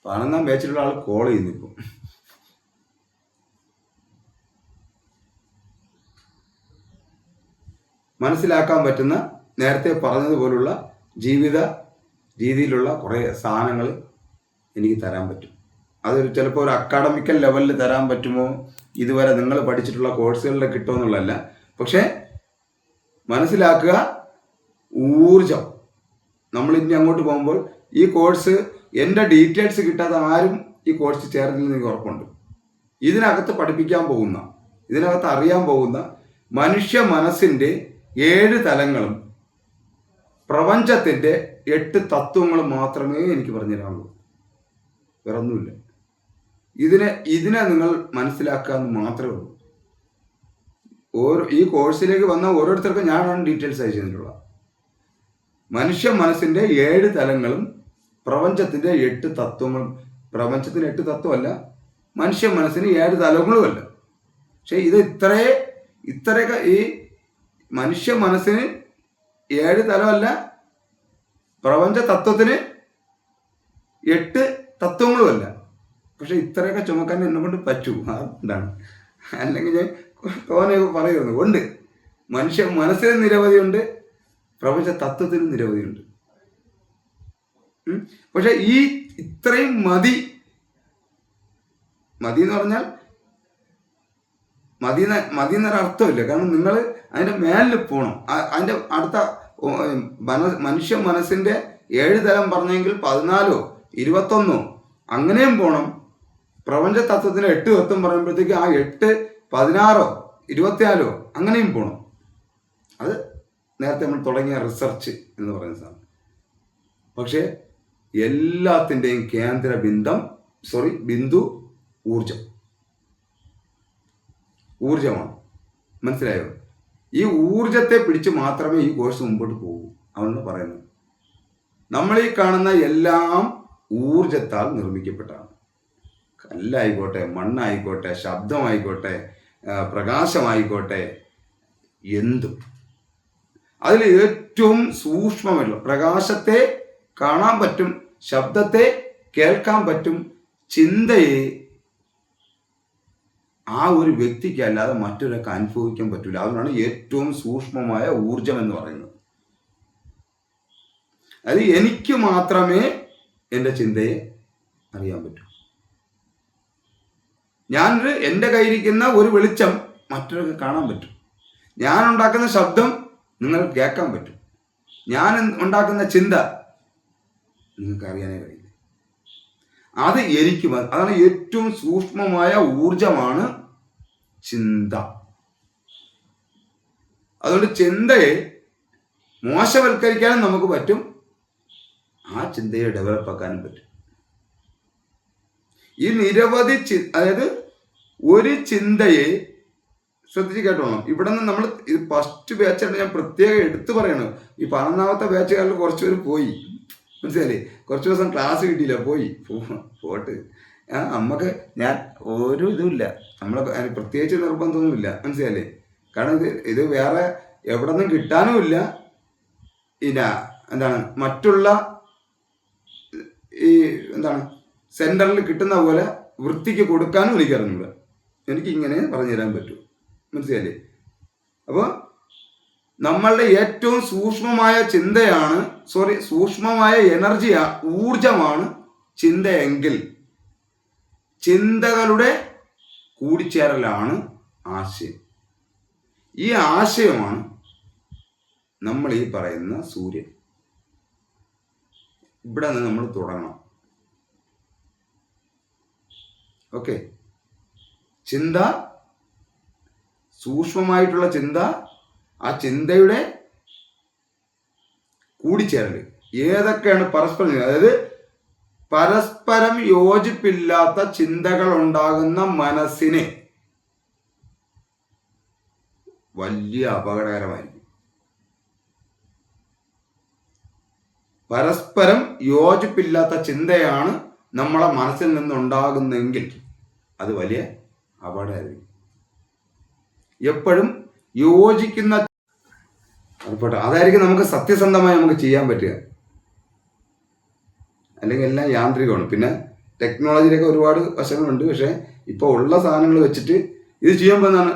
11ാം ബാച്ചിലുള്ള ആൾ കോൾ ചെയ്യുന്നു. ഇപ്പം മനസ്സിലാക്കാൻ പറ്റുന്ന നേരത്തെ പറഞ്ഞതുപോലുള്ള ജീവിത രീതിയിലുള്ള കുറേ സാധനങ്ങൾ എനിക്ക് തരാൻ പറ്റും. അതൊരു ചിലപ്പോൾ ഒരു അക്കാഡമിക്കൽ ലെവലിൽ തരാൻ പറ്റുമോ, ഇതുവരെ നിങ്ങൾ പഠിച്ചിട്ടുള്ള കോഴ്സുകളിൽ കിട്ടുമെന്നുള്ളതല്ല. പക്ഷേ മനസ്സിലാക്കുക, ഊർജം നമ്മളിനി അങ്ങോട്ട് പോകുമ്പോൾ ഈ കോഴ്സ് എൻ്റെ ഡീറ്റെയിൽസ് കിട്ടാതെ ആരും ഈ കോഴ്സ് ചേർന്നില്ലെന്ന് എനിക്ക് ഉറപ്പുണ്ട്. ഇതിനകത്ത് പഠിപ്പിക്കാൻ പോകുന്ന, ഇതിനകത്ത് അറിയാൻ പോകുന്ന മനുഷ്യ മനസ്സിൻ്റെ 7 തലങ്ങളും പ്രപഞ്ചത്തിൻ്റെ 8 തത്വങ്ങളും മാത്രമേ എനിക്ക് പറഞ്ഞു തരാനുള്ളൂ. വേറൊന്നുമില്ല. ഇതിനെ നിങ്ങൾ മനസ്സിലാക്കുക എന്ന് മാത്രമേ ഉള്ളൂ. ഈ കോഴ്സിലേക്ക് വന്ന ഓരോരുത്തർക്കും ഞാനാണ് ഡീറ്റെയിൽസ് അയച്ചു തന്നിട്ടുള്ളത്. മനുഷ്യ മനസ്സിൻ്റെ 7 തലങ്ങളും പ്രപഞ്ചത്തിൻ്റെ 8 തത്വങ്ങളും. പ്രപഞ്ചത്തിന് 8 തത്വമല്ല, മനുഷ്യ മനസ്സിന് 7 തലങ്ങളുമല്ല. പക്ഷെ ഇത് ഇത്രയൊക്കെ ഈ മനുഷ്യ മനസ്സിന് 7 തലമല്ല, പ്രപഞ്ച തത്വത്തിന് 8 തത്വങ്ങളുമല്ല. പക്ഷെ ഇത്രയൊക്കെ ചുമക്കാൻ എന്നെ കൊണ്ട് പറ്റൂ. അതുകൊണ്ടാണ്. അല്ലെങ്കിൽ ഞാൻ തോനെയൊക്കെ പറയുന്നു. ഉണ്ട്, മനുഷ്യ മനസ്സിന് നിരവധിയുണ്ട്, പ്രപഞ്ച തത്വത്തിന് നിരവധിയുണ്ട്. പക്ഷെ ഈ ഇത്രയും മതി എന്ന് പറഞ്ഞാൽ മതി എന്നൊരർത്ഥമില്ല. കാരണം നിങ്ങൾ അതിൻ്റെ മേലിൽ പോകണം. അതിൻ്റെ അടുത്ത മനുഷ്യ മനസ്സിൻ്റെ 7 തലം പറഞ്ഞെങ്കിൽ 14 21 അങ്ങനെയും പോകണം. പ്രപഞ്ച തത്വത്തിന് 8 തത്വം പറയുമ്പോഴത്തേക്ക് ആ 8 16 24 അങ്ങനെയും പോകണം. അത് നേരത്തെ നമ്മൾ തുടങ്ങിയ റിസർച്ച് എന്ന് പറയുന്ന സാധനം. പക്ഷേ എല്ലാത്തിൻ്റെയും കേന്ദ്ര ബിന്ദു ഊർജമാണ്. മനസ്സിലായോ? ഈ ഊർജത്തെ പിടിച്ച് മാത്രമേ ഈ കോഴ്സ് മുമ്പോട്ട് പോകൂ. അതെന്ന് പറയുന്നത് നമ്മൾ ഈ കാണുന്ന എല്ലാം ഊർജത്താൽ നിർമ്മിക്കപ്പെട്ടതാണ്. കല്ലായിക്കോട്ടെ, മണ്ണായിക്കോട്ടെ, ശബ്ദമായിക്കോട്ടെ, പ്രകാശമായിക്കോട്ടെ, എന്തും. അതിൽ ഏറ്റവും സൂക്ഷ്മമല്ല. പ്രകാശത്തെ കാണാൻ പറ്റും, ശബ്ദത്തെ കേൾക്കാൻ പറ്റും, ചിന്തയെ ആ ഒരു വ്യക്തിക്ക് അല്ലാതെ മറ്റൊരാൾക്ക് അനുഭവിക്കാൻ പറ്റില്ല. അതുകൊണ്ടാണ് ഏറ്റവും സൂക്ഷ്മമായ ഊർജം എന്ന് പറയുന്നത്. അത് എനിക്ക് മാത്രമേ എൻ്റെ ചിന്തയെ അറിയാൻ പറ്റൂ. എൻ്റെ കയ്യിരിക്കുന്ന ഒരു വെളിച്ചം മറ്റൊരാൾക്ക് കാണാൻ പറ്റും. ഞാൻ ഉണ്ടാക്കുന്ന ശബ്ദം നിങ്ങൾ കേൾക്കാൻ പറ്റും. ഞാൻ ഉണ്ടാക്കുന്ന ചിന്ത നിങ്ങൾക്ക് അറിയാനേ കഴിയില്ല. അത് എനിക്ക് അതാണ് ഏറ്റവും സൂക്ഷ്മമായ ഊർജമാണ് ചിന്ത. അതുകൊണ്ട് ചിന്തയെ മോശവൽക്കരിക്കാനും നമുക്ക് പറ്റും, ആ ചിന്തയെ ഡെവലപ്പ് ആക്കാനും പറ്റും. ഈ നിരവധി അതായത് ഒരു ചിന്തയെ ശ്രദ്ധിച്ച് കേട്ടോളാം. ഇവിടെ നിന്ന് നമ്മൾ ഇത് ഫസ്റ്റ് ബാച്ചാണ് ഞാൻ പ്രത്യേകം എടുത്തു പറയണം. ഈ 11ാമത്തെ ബാച്ചുകാരിൽ കുറച്ച് പേര് പോയി, മനസ്സിലായില്ലേ? കുറച്ച് ദിവസം ക്ലാസ് കിട്ടിയില്ല, പോട്ട്. നമുക്ക് ഞാൻ ഒരു ഇതുമില്ല, നമ്മളെ പ്രത്യേകിച്ച് നിർബന്ധമൊന്നുമില്ല, മനസ്സിലായില്ലേ? കാരണം ഇത് വേറെ എവിടെ നിന്നും കിട്ടാനുമില്ല. മറ്റുള്ള ഈ സെന്ററിൽ കിട്ടുന്ന പോലെ വൃത്തിക്ക് കൊടുക്കാനും എനിക്കറിഞ്ഞൂടാ. എനിക്കിങ്ങനെ പറഞ്ഞു തരാൻ പറ്റൂ, മനസ്സിലായില്ലേ? അപ്പോൾ നമ്മളുടെ ഏറ്റവും സൂക്ഷ്മമായ സൂക്ഷ്മമായ ഊർജമാണ് ചിന്തയെങ്കിൽ ചിന്തകളുടെ കൂടിച്ചേരലാണ് ആശയം. ഈ ആശയമാണ് നമ്മൾ ഈ പറയുന്ന സൂര്യൻ. ഇവിടെ നിന്ന് നമ്മൾ തുടങ്ങണം. ഓക്കെ, ചിന്ത, സൂക്ഷ്മമായിട്ടുള്ള ചിന്ത, ആ ചിന്തയുടെ കൂടിച്ചേരൽ ഏതൊക്കെയാണ് പരസ്പരം യോജിപ്പില്ലാത്ത ചിന്തകൾ ഉണ്ടാകുന്ന മനസ്സിന് വലിയ അപകടകരമായിരിക്കും. പരസ്പരം യോജിപ്പില്ലാത്ത ചിന്തയാണ് നമ്മളെ മനസ്സിൽ നിന്നുണ്ടാകുന്നെങ്കിൽ അത് വലിയ അപകടമായിരിക്കും. എപ്പോഴും യോജിക്കുന്ന അതായിരിക്കും നമുക്ക് സത്യസന്ധമായി നമുക്ക് ചെയ്യാൻ പറ്റുക. അല്ലെങ്കിൽ എല്ലാം യാന്ത്രികമാണ്. പിന്നെ ടെക്നോളജിയിലൊക്കെ ഒരുപാട് വശങ്ങളുണ്ട്. പക്ഷേ ഇപ്പോൾ ഉള്ള സാധനങ്ങൾ വെച്ചിട്ട് ഇത് ചെയ്യുമ്പോൾ എന്താണ്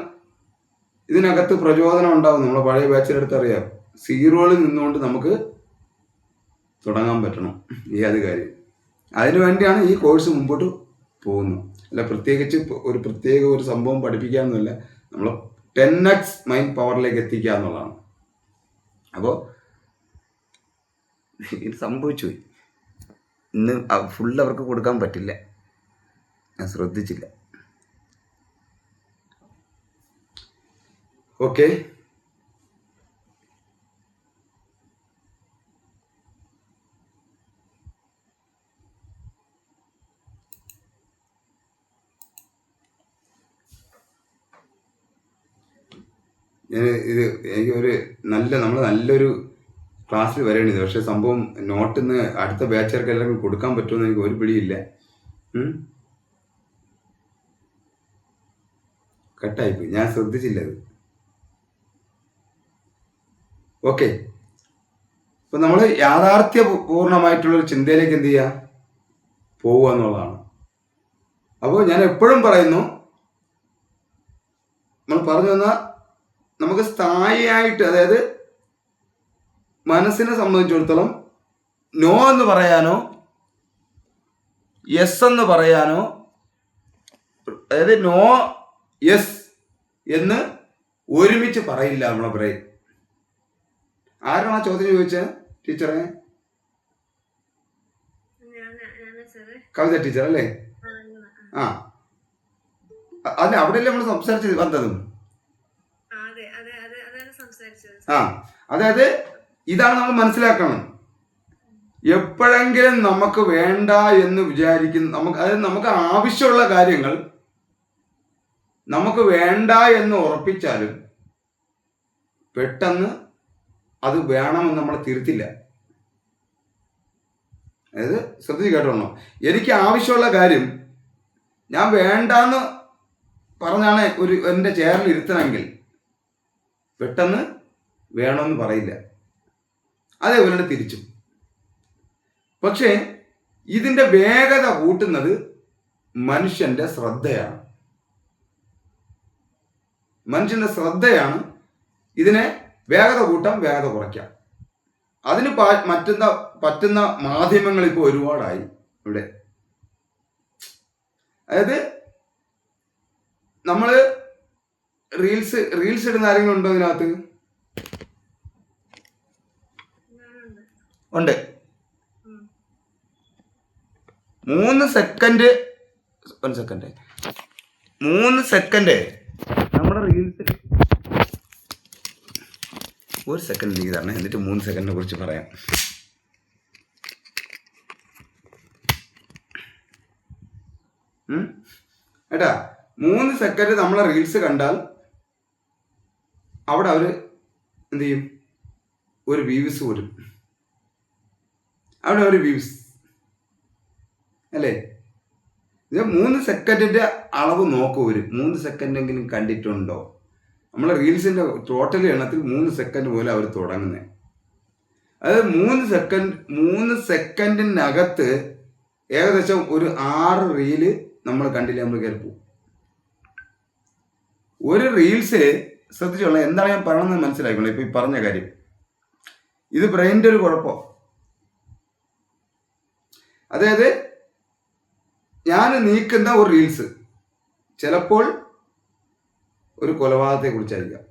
ഇതിനകത്ത് പ്രചോദനം ഉണ്ടാവും. നമ്മളെ പഴയ ബാച്ചിലെടുത്ത് അറിയാം, 0-ൽ നിന്നുകൊണ്ട് നമുക്ക് തുടങ്ങാൻ പറ്റണം ഏത് കാര്യം. അതിനു വേണ്ടിയാണ് ഈ കോഴ്സ് മുമ്പോട്ട് പോകുന്നത്. അല്ല പ്രത്യേകിച്ച് ഒരു സംഭവം പഠിപ്പിക്കാമെന്നല്ല, നമ്മൾ 10x മൈൻഡ് പവറിലേക്ക് എത്തിക്കുക എന്നുള്ളതാണ്. അപ്പോൾ ഇത് സംഭവിച്ചു പോയി. ഇന്ന് ഫുൾ അവർക്ക് കൊടുക്കാൻ പറ്റില്ല, ഞാൻ ശ്രദ്ധിച്ചില്ല. ഓക്കെ, എനിക്കൊരു നമ്മൾ നല്ലൊരു ക്ലാസ്സിൽ വരേണ്ടത്. പക്ഷെ സംഭവം നോട്ടിൽ നിന്ന് അടുത്ത ബാച്ചുകാർക്ക് എല്ലാവർക്കും കൊടുക്കാൻ പറ്റുമെന്ന് എനിക്ക് ഒരു പിടിയില്ല. കട്ടായിപ്പോയി, ഞാൻ ശ്രദ്ധിച്ചില്ല അത്. ഓക്കെ, ഇപ്പം നമ്മൾ യാഥാർത്ഥ്യപൂർണമായിട്ടുള്ളൊരു ചിന്തയിലേക്ക് എന്ത് ചെയ്യുക, പോവുക എന്നുള്ളതാണ്. അപ്പോൾ ഞാൻ എപ്പോഴും പറയുന്നു, നമ്മൾ പറഞ്ഞു വന്നാൽ നമുക്ക് സ്ഥായിയായിട്ട്, അതായത് മനസ്സിനെ സംബന്ധിച്ചിടത്തോളം നോ എന്ന് പറയാനോ യെസ് എന്ന് പറയാനോ, അതായത് നോ യെസ് എന്ന് ഒരുമിച്ച് പറയില്ല നമ്മളെ ബ്രെയിൻ. ആരാണ് ആ ചോദ്യം ചോദിച്ചത് ടീച്ചറെ? കവിത ടീച്ചർ അല്ലേ? ആ അല്ല അവിടെയല്ലേ നമ്മൾ സംസാരിച്ചത് വന്നതും. ആ അതായത് ഇതാണ് നമ്മൾ മനസ്സിലാക്കണം. എപ്പോഴെങ്കിലും നമുക്ക് വേണ്ട എന്ന് വിചാരിക്കുന്ന അതായത് നമുക്ക് ആവശ്യമുള്ള കാര്യങ്ങൾ നമുക്ക് വേണ്ട എന്ന് ഉറപ്പിച്ചാലും പെട്ടെന്ന് അത് വേണമെന്ന് നമ്മൾ തിരുത്തില്ല. അതായത് ശ്രദ്ധിച്ച് കേട്ടോളണം. എനിക്ക് ആവശ്യമുള്ള കാര്യം ഞാൻ വേണ്ടാന്ന് പറഞ്ഞാണ് എൻ്റെ ചെയറിൽ ഇരുത്തണമെങ്കിൽ പെട്ടെന്ന് വേണമെന്ന് പറയില്ല. അതേപോലെ തിരിച്ചും. പക്ഷേ ഇതിൻ്റെ വേഗത കൂട്ടുന്നത് മനുഷ്യൻ്റെ ശ്രദ്ധയാണ്. മനുഷ്യൻ്റെ ശ്രദ്ധയാണ് ഇതിനെ വേഗത കൂട്ടാം, വേഗത കുറയ്ക്കാം. അതിന് പറ്റുന്ന മാധ്യമങ്ങൾ ഇപ്പോൾ ഒരുപാടായി ഇവിടെ. അതായത് നമ്മൾ റീൽസ് ഇടുന്ന ആരെങ്കിലും ഉണ്ടോ ഇതിനകത്ത്? ഉണ്ട്. 3 സെക്കൻഡ് നമ്മുടെ റീൽസിൽ 1 സെക്കൻഡ് ഇതാണ്. എന്നിട്ട് 3 സെക്കൻഡിനെ കുറിച്ച് പറയാം. ഏട്ടാ 3 സെക്കൻഡ് നമ്മളെ റീൽസ് കണ്ടാൽ അവിടെ അവർ എന്ത് ചെയ്യും? ഒരു വ്യൂസ് വരും. അവിടെ ഒരു വ്യൂസ് അല്ലേ? ഇത് 3 സെക്കൻഡിൻ്റെ അളവ് നോക്കൂ. 3 സെക്കൻഡെങ്കിലും കണ്ടിട്ടുണ്ടോ? നമ്മളെ റീൽസിൻ്റെ ടോട്ടൽ എണ്ണത്തിൽ 3 സെക്കൻഡ് പോലെ അവർ തുടങ്ങുന്നത്. അതായത് 3 സെക്കൻഡിനകത്ത് ഏകദേശം ഒരു 6 റീല് നമ്മൾ കണ്ടില്ല, നമ്മൾ കയറി പോകും. ഒരു റീൽസ് ശ്രദ്ധിച്ചോളാം. എന്താണ് ഞാൻ പറയണമെന്ന് മനസ്സിലായിക്കോളാം. ഇപ്പം ഈ പറഞ്ഞ കാര്യം ഇത് ബ്രെയിനിൻ്റെ ഒരു കുഴപ്പം. അതായത് ഞാൻ നീക്കുന്ന ഒരു റീൽസ് ചിലപ്പോൾ ഒരു കൊലപാതകത്തെ കുറിച്ചായിരിക്കാം.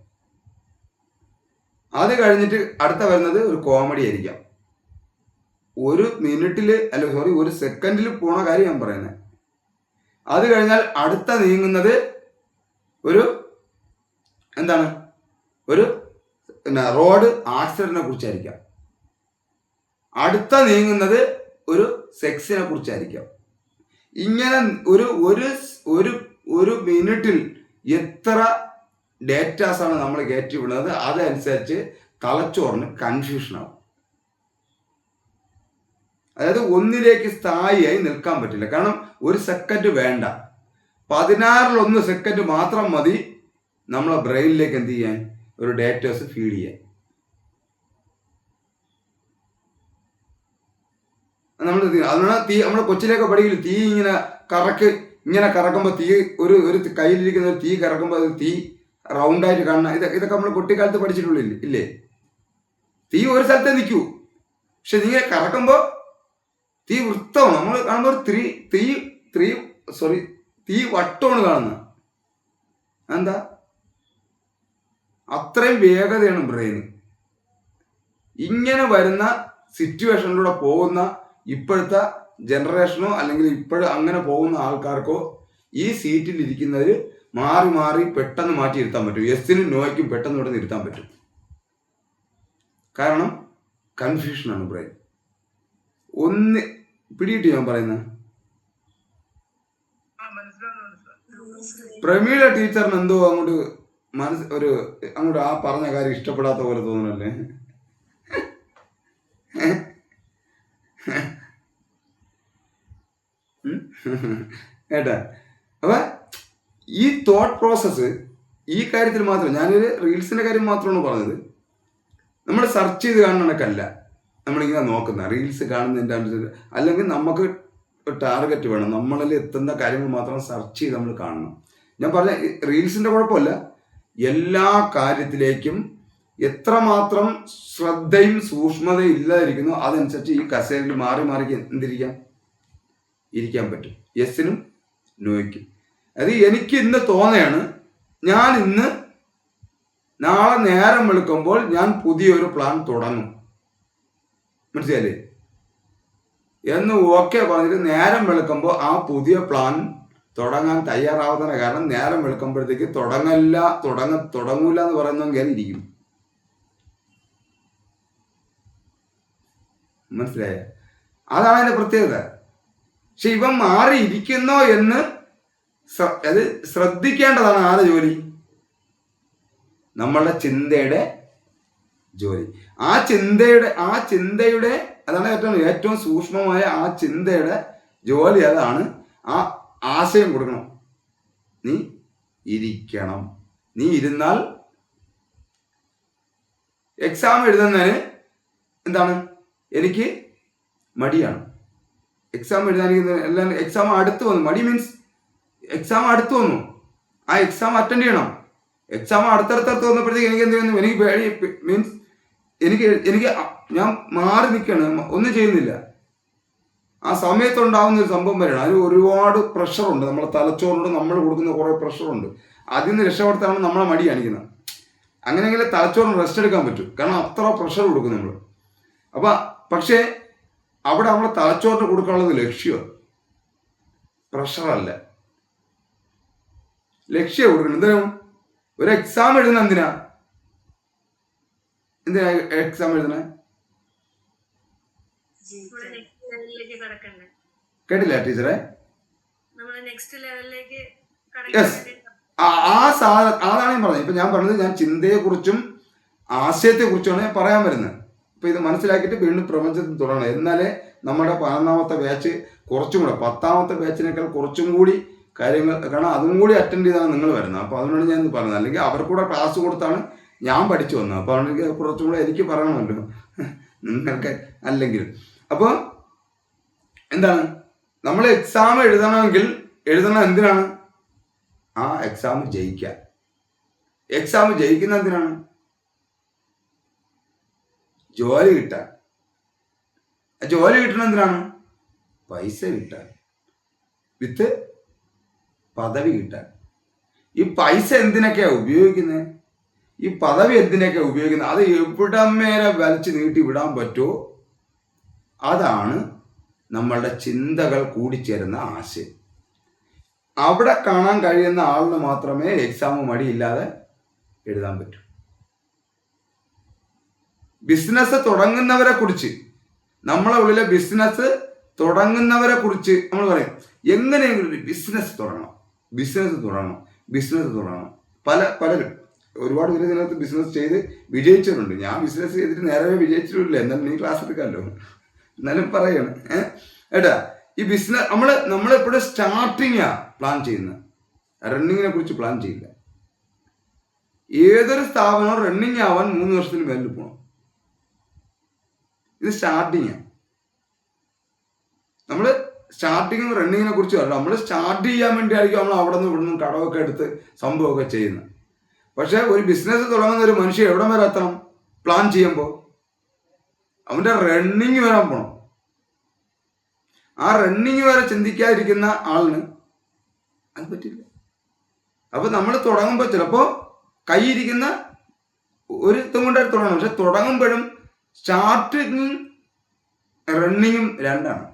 അത് കഴിഞ്ഞിട്ട് അടുത്ത വരുന്നത് ഒരു കോമഡി ആയിരിക്കാം. 1 മിനിറ്റിൽ ഒരു സെക്കൻഡിൽ പോണ കാര്യം ഞാൻ പറയുന്നത്. അത് കഴിഞ്ഞാൽ അടുത്ത നീങ്ങുന്നത് ഒരു റോഡ് ആക്സിഡന്റിനെ കുറിച്ചായിരിക്കാം. അടുത്ത നീങ്ങുന്നത് ഒരു സെക്സിനെ കുറിച്ചായിരിക്കാം. ഇങ്ങനെ ഒരു മിനിറ്റിൽ എത്ര ഡേറ്റാസാണ് നമ്മൾ കയറ്റി വിടുന്നത്, അതനുസരിച്ച് തലച്ചോറിന് കൺഫ്യൂഷനാവും. അതായത് ഒന്നിലേക്ക് സ്ഥായിയായി നിൽക്കാൻ പറ്റില്ല. കാരണം 1 സെക്കൻഡ് വേണ്ട, 16 സെക്കൻഡ് മാത്രം മതി നമ്മളെ ബ്രെയിനിലേക്ക് എന്ത് ചെയ്യാൻ, ഒരു ഡേറ്റാസ് ഫീഡ് ചെയ്യാൻ. അതുകൊണ്ടാണ് നമ്മുടെ കൊച്ചിലേക്ക് പഠിക്കില്ല, തീ ഇങ്ങനെ കറക്കുമ്പോൾ തീ ഒരു കയ്യിലിരിക്കുന്ന ഒരു തീ കറക്കുമ്പോൾ അത് തീ റൗണ്ടായിട്ട് കാണണം. ഇതൊക്കെ നമ്മൾ കുട്ടിക്കാലത്ത് പഠിച്ചിട്ടുള്ളില്ല ഇല്ലേ? തീ ഒരു സ്ഥലത്തേ നിൽക്കൂ, പക്ഷെ നീ കറക്കുമ്പോൾ തീ വൃത്തമാണ്. നമ്മൾ കാണുമ്പോൾ തീ വട്ടമാണ് കാണുന്നത്. എന്താ? അത്രയും വേഗതയാണ് ബ്രെയിന്. ഇങ്ങനെ വരുന്ന സിറ്റുവേഷനിലൂടെ പോകുന്ന ഇപ്പോഴത്തെ ജനറേഷനോ അല്ലെങ്കിൽ ഇപ്പോഴും അങ്ങനെ പോകുന്ന ആൾക്കാർക്കോ ഈ സീറ്റിൽ ഇരിക്കുന്നവർ മാറി പെട്ടെന്ന് മാറ്റി ഇരുത്താൻ പറ്റും. എസിനും നോയ്ക്കും പെട്ടെന്ന് ഇവിടെ ഇരുത്താൻ പറ്റും. കാരണം കൺഫ്യൂഷനാണ് ബ്രെയിൻ. ഒന്ന് പിടിയിട്ട് ഞാൻ പറയുന്നത്, പ്രമീള ടീച്ചറിന് എന്തോ അങ്ങോട്ട് അങ്ങോട്ട് ആ പറഞ്ഞ കാര്യം ഇഷ്ടപ്പെടാത്ത പോലെ തോന്നണല്ലേ? ഏട്ടാ, അപ്പൊ ഈ തോട്ട് പ്രോസസ്സ് ഈ കാര്യത്തിൽ മാത്രം, ഞാനൊരു റീൽസിന്റെ കാര്യം മാത്രമാണ് പറഞ്ഞത്. നമ്മൾ സെർച്ച് ചെയ്ത് കാണണക്കല്ല നമ്മളിങ്ങനെ നോക്കുന്ന റീൽസ് കാണുന്നതിൻ്റെ അനുസരിച്ച്. അല്ലെങ്കിൽ നമുക്ക് ടാർഗറ്റ് വേണം, നമ്മളിൽ എത്തുന്ന കാര്യങ്ങൾ മാത്രം സെർച്ച് ചെയ്ത് നമ്മൾ കാണണം. ഞാൻ പറഞ്ഞ റീൽസിന്റെ കുഴപ്പമില്ല, എല്ലാ കാര്യത്തിലേക്കും എത്രമാത്രം ശ്രദ്ധയും സൂക്ഷ്മതയും ഇല്ലാതിരിക്കുന്നു അതനുസരിച്ച് ഈ കസേരയിൽ മാറി ഇരിക്കാൻ പറ്റും. യെസിനും നോയ്ക്കും. അത് എനിക്ക് ഇന്ന് തോന്നുകയാണ്, ഞാൻ ഇന്ന് നാളെ നേരം വെളുക്കുമ്പോൾ ഞാൻ പുതിയൊരു പ്ലാൻ തുടങ്ങും, മനസ്സിലായില്ലേ എന്ന് ഓക്കെ പറഞ്ഞിട്ട് നേരം വെളുക്കുമ്പോൾ ആ പുതിയ പ്ലാൻ തുടങ്ങാൻ തയ്യാറാവുന്നതിന് കാരണം നേരം വെളുക്കുമ്പോഴത്തേക്ക് തുടങ്ങൂല എന്ന് പറയുന്നവൻ കയറിയിരിക്കും. മനസ്സിലായ? അതാണ് അതിന്റെ പ്രത്യേകത. പക്ഷെ ഇവൻ മാറിയിരിക്കുന്നോ എന്ന് അത് ശ്രദ്ധിക്കേണ്ടതാണ്. ആരുടെ ജോലി? നമ്മളുടെ ചിന്തയുടെ ജോലി. ആ ചിന്തയുടെ അതാണ് ഏറ്റവും സൂക്ഷ്മമായ ആ ചിന്തയുടെ ജോലി. അതാണ് ആ ആശയം കൊടുക്കണം. നീ ഇരിക്കണം. നീ ഇരുന്നാൽ എക്സാം എഴുതുന്നതിന് എന്താണ് എനിക്ക് മടിയാണ്. എക്സാം എഴുതാൻ എല്ലാം എക്സാം അടുത്ത് വന്നു. മടി മീൻസ് എക്സാം അടുത്ത് വന്നു. ആ എക്സാം അറ്റൻഡ് ചെയ്യണം. എക്സാം അടുത്തടുത്തടുത്ത് വന്നപ്പോഴത്തേക്ക് എനിക്ക് എന്ത് ചെയ്യുന്നു? എനിക്ക് പേടി മീൻസ് എനിക്ക് ഞാൻ മാറി നിൽക്കണം, ഒന്നും ചെയ്യുന്നില്ല. ആ സമയത്തുണ്ടാകുന്ന ഒരു സംഭവം വരണം. അതിന് ഒരുപാട് പ്രഷറുണ്ട്. നമ്മളെ തലച്ചോറുണ്ട്, നമ്മൾ കൊടുക്കുന്ന കുറേ പ്രഷറുണ്ട്. അതിൽ നിന്ന് രക്ഷപ്പെടുത്താണ് നമ്മളെ മടി കാണിക്കുന്നത്. അങ്ങനെയെങ്കിലും തലച്ചോറിന് റെസ്റ്റ് എടുക്കാൻ പറ്റും. കാരണം അത്ര പ്രഷർ കൊടുക്കും നമ്മൾ. പക്ഷേ അവിടെ നമ്മളെ തലച്ചോറിന് കൊടുക്കാനുള്ളത് ലക്ഷ്യമാണ്, പ്രഷറല്ല. ലക്ഷ്യം കൊടുക്കണം. എന്തിനാണ് ഒരു എക്സാം എഴുതുന്ന? എന്തിനാ എക്സാം എഴുതണേ? കേട്ടില്ല ടീച്ചറെ? യെസ്, അതാണ് ഞാൻ പറഞ്ഞത്. ഇപ്പൊ ഞാൻ പറഞ്ഞത് ഞാൻ ചിന്തയെക്കുറിച്ചും ആശയത്തെക്കുറിച്ചുമാണ് പറയാൻ വരുന്നത്. അപ്പൊ ഇത് മനസ്സിലാക്കിയിട്ട് വീണ്ടും പ്രപഞ്ചത്തിൽ തുടങ്ങണം. എന്നാലേ നമ്മുടെ 11ാമത്തെ ബാച്ച് കുറച്ചും കൂടെ 10ാമത്തെ ബാച്ചിനേക്കാൾ കുറച്ചും കൂടി കാര്യങ്ങൾ, കാരണം അതും കൂടി അറ്റൻഡ് ചെയ്താണ് നിങ്ങൾ വരുന്നത്. അപ്പോൾ അതുകൊണ്ടാണ് ഞാൻ പറഞ്ഞത്. അല്ലെങ്കിൽ അവർക്കൂടെ ക്ലാസ് കൊടുത്താണ് ഞാൻ പഠിച്ചു വന്നത്. അപ്പോൾ അതുകൊണ്ട് കുറച്ചും കൂടെ എനിക്ക് പറയണമല്ലോ നിങ്ങൾക്ക് അല്ലെങ്കിലും. അപ്പോൾ എന്താണ്, നമ്മൾ എക്സാം എഴുതണമെങ്കിൽ എഴുതണം എന്തിനാണ്? ആ എക്സാം ജയിക്കാൻ. എക്സാം ജയിക്കുന്ന എന്തിനാണ്? ജോലി കിട്ടാൻ. ജോലി കിട്ടണ എന്തിനാണ്? പൈസ കിട്ടാൻ, വിത്ത് പദവി കിട്ടാൻ. ഈ പൈസ എന്തിനൊക്കെയാ ഉപയോഗിക്കുന്നത്? ഈ പദവി എന്തിനൊക്കെയാ ഉപയോഗിക്കുന്നത്? അത് എവിടം മേലെ വലിച്ചു നീട്ടി വിടാൻ പറ്റുമോ അതാണ് നമ്മളുടെ ചിന്തകൾ കൂടിച്ചേരുന്ന ആശയം. അവിടെ കാണാൻ കഴിയുന്ന ആളിന് മാത്രമേ എക്സാം മടിയില്ലാതെ എഴുതാൻ പറ്റൂ. ബിസിനസ് തുടങ്ങുന്നവരെ കുറിച്ച്, നമ്മളെ ഉള്ളിലെ ബിസിനസ് തുടങ്ങുന്നവരെ കുറിച്ച് നമ്മൾ പറയും, എങ്ങനെയെങ്കിലും ഒരു ബിസിനസ് തുടങ്ങണം. പലരും ഒരുപാട് പേര് ഇതിനകത്ത് ബിസിനസ് ചെയ്ത് വിജയിച്ചിട്ടുണ്ട്. ഞാൻ ബിസിനസ് ചെയ്തിട്ട് നേരെ വിജയിച്ചിട്ടില്ല. എന്നാലും നീ ക്ലാസ് എടുക്കാമല്ലോ, എന്നാലും പറയണം ഏട്ടാ. ഈ ബിസിനസ് നമ്മളെപ്പോഴും സ്റ്റാർട്ടിങ്ങാ പ്ലാൻ ചെയ്യുന്നത്, റണ്ണിങ്ങിനെ കുറിച്ച് പ്ലാൻ ചെയ്യില്ല. ഏതൊരു സ്ഥാപനവും റണ്ണിങ് ആവാൻ 3 വർഷത്തിന് മേലിൽ പോകണം. ഇത് സ്റ്റാർട്ടിങ്ങാ. നമ്മൾ സ്റ്റാർട്ടിങ്ങും റണ്ണിങ്ങിനെ കുറിച്ച് അല്ല, നമ്മൾ സ്റ്റാർട്ട് ചെയ്യാൻ വേണ്ടിയായിരിക്കും നമ്മൾ അവിടെ നിന്ന് ഇവിടെ നിന്നും കടമൊക്കെ എടുത്ത് സംഭവമൊക്കെ ചെയ്യുന്നത്. പക്ഷെ ഒരു ബിസിനസ് തുടങ്ങുന്ന ഒരു മനുഷ്യൻ എവിടെ വരെ എത്തണം? പ്ലാൻ ചെയ്യുമ്പോൾ അവൻ്റെ റണ്ണിങ് വരാൻ പോകണം. ആ റണ്ണിങ് വരെ ചിന്തിക്കാതിരിക്കുന്ന ആളിന് അത് പറ്റില്ല. അപ്പൊ നമ്മൾ തുടങ്ങുമ്പോൾ ചിലപ്പോൾ കൈയിരിക്കുന്ന ഒരു ഇതും കൊണ്ടായിട്ട് തുടങ്ങണം. പക്ഷെ തുടങ്ങുമ്പോഴും സ്റ്റാർട്ടിങ്ങും റണ്ണിങ്ങും രണ്ടാണ്.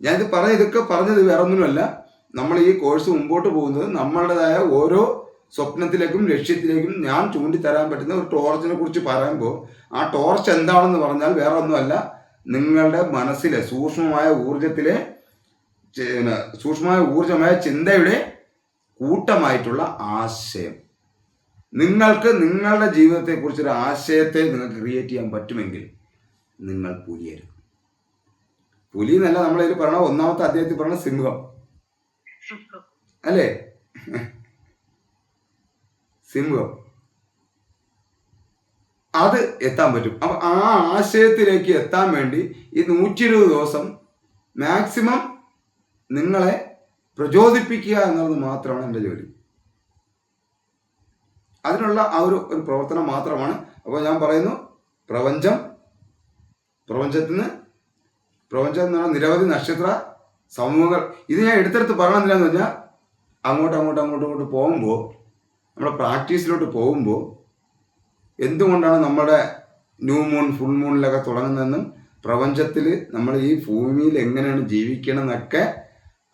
ഞാനിത് ഇതൊക്കെ പറഞ്ഞത് വേറെ ഒന്നുമല്ല. നമ്മൾ ഈ കോഴ്സ് മുമ്പോട്ട് പോകുന്നത് നമ്മളുടേതായ ഓരോ സ്വപ്നത്തിലേക്കും ലക്ഷ്യത്തിലേക്കും ഞാൻ ചൂണ്ടിത്തരാൻ പറ്റുന്ന ഒരു ടോർച്ചിനെ കുറിച്ച് പറയുമ്പോൾ ആ ടോർച്ച് എന്താണെന്ന് പറഞ്ഞാൽ വേറെ ഒന്നുമല്ല, നിങ്ങളുടെ മനസ്സിലെ സൂക്ഷ്മമായ ഊർജമായ ചിന്തയുടെ കൂട്ടമായിട്ടുള്ള ആശയം. നിങ്ങൾക്ക് നിങ്ങളുടെ ജീവിതത്തെക്കുറിച്ചൊരു ആശയത്തെ നിങ്ങൾക്ക് ക്രിയേറ്റ് ചെയ്യാൻ പറ്റുമെങ്കിൽ നിങ്ങൾ പുലിയരുത്. പുലി എന്നല്ല നമ്മളതിൽ പറയണ 1ാമത്തെ അധ്യായത്തിൽ പറഞ്ഞ സിംഹം അല്ലേ? സിംഹം. അത് എത്താൻ പറ്റും. അപ്പൊ ആ ആശയത്തിലേക്ക് എത്താൻ വേണ്ടി ഈ 120 ദിവസം മാക്സിമം നിങ്ങളെ പ്രചോദിപ്പിക്കുക എന്നുള്ളത് മാത്രമാണ് എൻ്റെ ജോലി. അതിനുള്ള ആ ഒരു പ്രവർത്തനം മാത്രമാണ്. അപ്പോൾ ഞാൻ പറയുന്നു, പ്രപഞ്ചത്തിൽ നിന്ന് നിരവധി നക്ഷത്ര സമൂഹങ്ങൾ. ഇത് ഞാൻ എടുത്തെടുത്ത് പറയണം എന്തിനാന്ന് പറഞ്ഞാൽ അങ്ങോട്ട് പോകുമ്പോൾ, നമ്മുടെ പ്രാക്ടീസിലോട്ട് പോകുമ്പോൾ എന്തുകൊണ്ടാണ് നമ്മുടെ ന്യൂ മൂൺ ഫുൾ മൂണിലൊക്കെ തുടങ്ങുന്നതെന്നും പ്രപഞ്ചത്തിൽ നമ്മൾ ഈ ഭൂമിയിൽ എങ്ങനെയാണ് ജീവിക്കണം എന്നൊക്കെ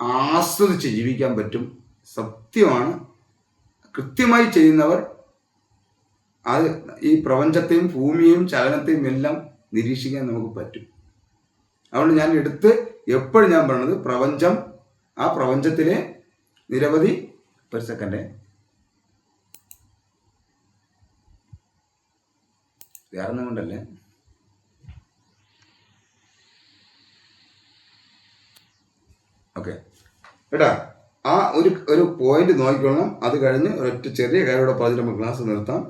ആസ്വദിച്ച് ജീവിക്കാൻ പറ്റും. സത്യമാണ്. കൃത്യമായി ചെയ്യുന്നവർ അത് ഈ പ്രപഞ്ചത്തെയും ഭൂമിയെയും ചലനത്തെയും എല്ലാം നിരീക്ഷിക്കാൻ നമുക്ക് പറ്റും. അതുകൊണ്ട് ഞാൻ എപ്പോഴും ഞാൻ പറയുന്നത് പ്രപഞ്ചം, ആ പ്രപഞ്ചത്തിലെ നിരവധി ഒരു സെക്കൻഡ് വേറൊന്നും കൊണ്ടല്ലേ, ഓക്കെ കേട്ടാ. ആ ഒരു പോയിന്റ് നോക്കിക്കൊള്ളണം. അത് കഴിഞ്ഞ് ഒരൊറ്റ ചെറിയ കാര്യത്തോടെ പറഞ്ഞിട്ട് നമുക്ക് ക്ലാസ് നിർത്താം.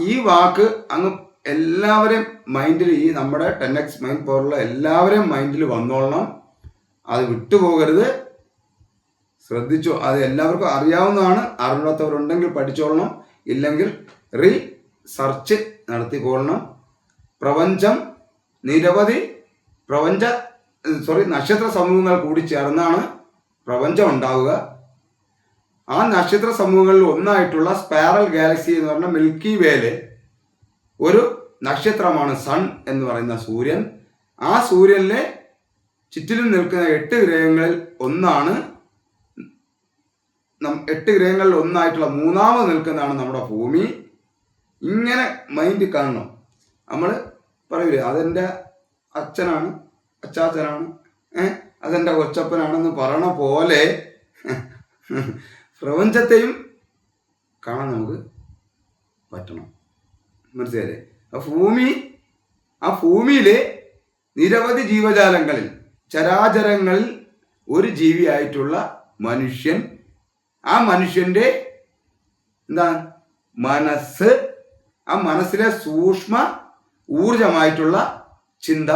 ഈ വാക്ക് അങ്ങ് എല്ലാവരെയും മൈൻഡിൽ, ഈ നമ്മുടെ 10x മൈൻഡ് പവറുള്ള എല്ലാവരെയും മൈൻഡിൽ വന്നോളണം. അത് വിട്ടുപോകരുത്. ശ്രദ്ധിച്ചോ. അത് എല്ലാവർക്കും അറിയാവുന്നതാണ്. അറിയാത്തവരുണ്ടെങ്കിൽ പഠിച്ചോളണം. ഇല്ലെങ്കിൽ സെർച്ച് നടത്തിക്കൊള്ളണം. പ്രപഞ്ചം നിരവധി നക്ഷത്ര സമൂഹങ്ങൾ കൂടി ചേർന്നാണ് പ്രപഞ്ചം ഉണ്ടാവുക. ആ നക്ഷത്ര സമൂഹങ്ങളിൽ ഒന്നായിട്ടുള്ള സ്പൈറൽ ഗാലക്സി എന്ന് പറഞ്ഞ മിൽക്കി വേയിലെ ഒരു നക്ഷത്രമാണ് സൺ എന്ന് പറയുന്ന സൂര്യൻ. ആ സൂര്യനിലെ ചുറ്റിലും നിൽക്കുന്ന 8 ഗ്രഹങ്ങളിൽ ഒന്നാണ്, 8 ഗ്രഹങ്ങളിൽ ഒന്നായിട്ടുള്ള മൂന്നാമത് നിൽക്കുന്നതാണ് നമ്മുടെ ഭൂമി. ഇങ്ങനെ മൈൻഡ് കാണണം. നമ്മൾ പറയൂലേ, അതെൻ്റെ അച്ഛനാണ്, അച്ചാച്ചനാണ്, അതെൻ്റെ കൊച്ചപ്പനാണെന്ന് പറയണ പോലെ പ്രപഞ്ചത്തെയും കാണാൻ നമുക്ക് പറ്റണം. മനസ്സിലായില്ലേ? ആ ഭൂമിയിലെ നിരവധി ജീവജാലങ്ങളിൽ, ചരാചരങ്ങളിൽ ഒരു ജീവിയായിട്ടുള്ള മനുഷ്യൻ, ആ മനുഷ്യൻ്റെ മനസ്സ്, ആ മനസ്സിലെ സൂക്ഷ്മ ഊർജമായിട്ടുള്ള ചിന്ത,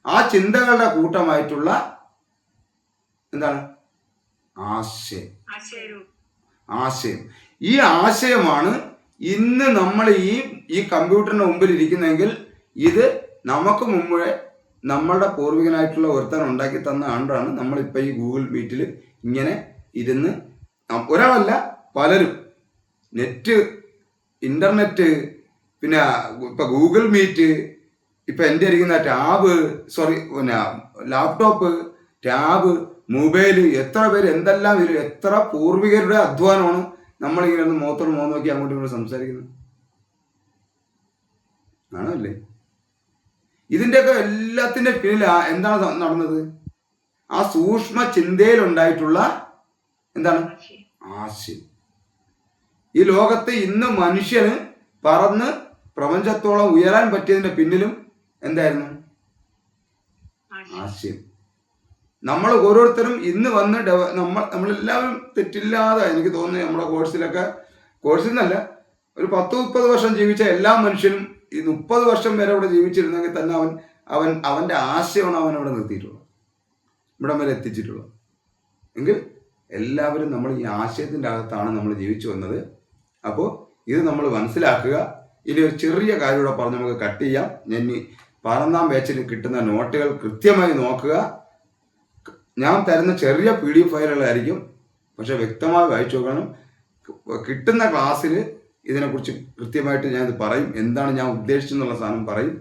ആ ചിന്തകളുടെ കൂട്ടമായിട്ടുള്ള ആശയം. ഈ ആശയമാണ് ഇന്ന് നമ്മൾ ഈ കമ്പ്യൂട്ടറിന്റെ മുമ്പിൽ ഇരിക്കുന്നെങ്കിൽ ഇത് നമുക്ക് മുമ്പേ നമ്മളുടെ പൂർവികനായിട്ടുള്ള ഒരുത്തൻ ഉണ്ടാക്കി തന്ന ആണ്ടാണ് നമ്മളിപ്പോൾ ഈ ഗൂഗിൾ മീറ്റിൽ ഇങ്ങനെ ഇരുന്ന്, ഒരാളല്ല പലരും, ഇന്റർനെറ്റ്, പിന്നെ ഇപ്പം ഗൂഗിൾ മീറ്റ്, ഇപ്പം എൻ്റെ ഇരിക്കുന്ന ലാപ്ടോപ്പ്, ടാബ്, മൊബൈൽ, എത്ര പേര് എന്തെല്ലാം വരും, എത്ര പൂർവികരുടെ അധ്വാനമാണ് നമ്മളിങ്ങനെ ഒന്ന് മുഖത്തോട് മുഖം നോക്കി അങ്ങോട്ടും ഇങ്ങോട്ടും സംസാരിക്കുന്നത്. ആണോ അല്ലേ? ഇതിൻ്റെയൊക്കെ എല്ലാത്തിൻ്റെ പിന്നിൽ എന്താണ് നടന്നത്? ആ സൂക്ഷ്മ ചിന്തയിലുണ്ടായിട്ടുള്ള ആശയം. ഈ ലോകത്ത് ഇന്ന് മനുഷ്യന് പറന്ന് പ്രപഞ്ചത്തോളം ഉയരാൻ പറ്റിയതിന്റെ പിന്നിലും എന്തായിരുന്നു? ആശയം. നമ്മൾ ഓരോരുത്തരും ഇന്ന് വന്ന് നമ്മളെല്ലാവരും തെറ്റില്ലാതെ, എനിക്ക് തോന്നുന്നു നമ്മുടെ കോഴ്സിൽ നിന്നല്ല, ഒരു 10-30 വർഷം ജീവിച്ച എല്ലാ മനുഷ്യനും ഈ 30 വർഷം വരെ ഇവിടെ ജീവിച്ചിരുന്നെങ്കിൽ തന്നെ അവൻ്റെ ആശയമാണ് അവനവിടെ നിർത്തിയിട്ടുള്ളത്, ഇവിടം വരെ എത്തിച്ചിട്ടുള്ളത്. എങ്കിൽ എല്ലാവരും നമ്മൾ ഈ ആശയത്തിൻ്റെ അകത്താണ് നമ്മൾ ജീവിച്ചു വന്നത്. അപ്പോൾ ഇത് നമ്മൾ മനസ്സിലാക്കുക. ഇനി ഒരു ചെറിയ കാര്യം കൂടെ പറഞ്ഞ് നമുക്ക് കട്ട് ചെയ്യാം. ഞാൻ 12ാം ബാച്ചിൽ കിട്ടുന്ന നോട്ടുകൾ കൃത്യമായി നോക്കുക. ഞാൻ തരുന്ന ചെറിയ PDF ഫയലുകളായിരിക്കും, പക്ഷെ വ്യക്തമായി വായിച്ചു നോക്കണം. കിട്ടുന്ന ക്ലാസ്സിൽ ഇതിനെക്കുറിച്ച് കൃത്യമായിട്ട് ഞാനിത് പറയും, എന്താണ് ഞാൻ ഉദ്ദേശിച്ചെന്നുള്ള സാധനം പറയും.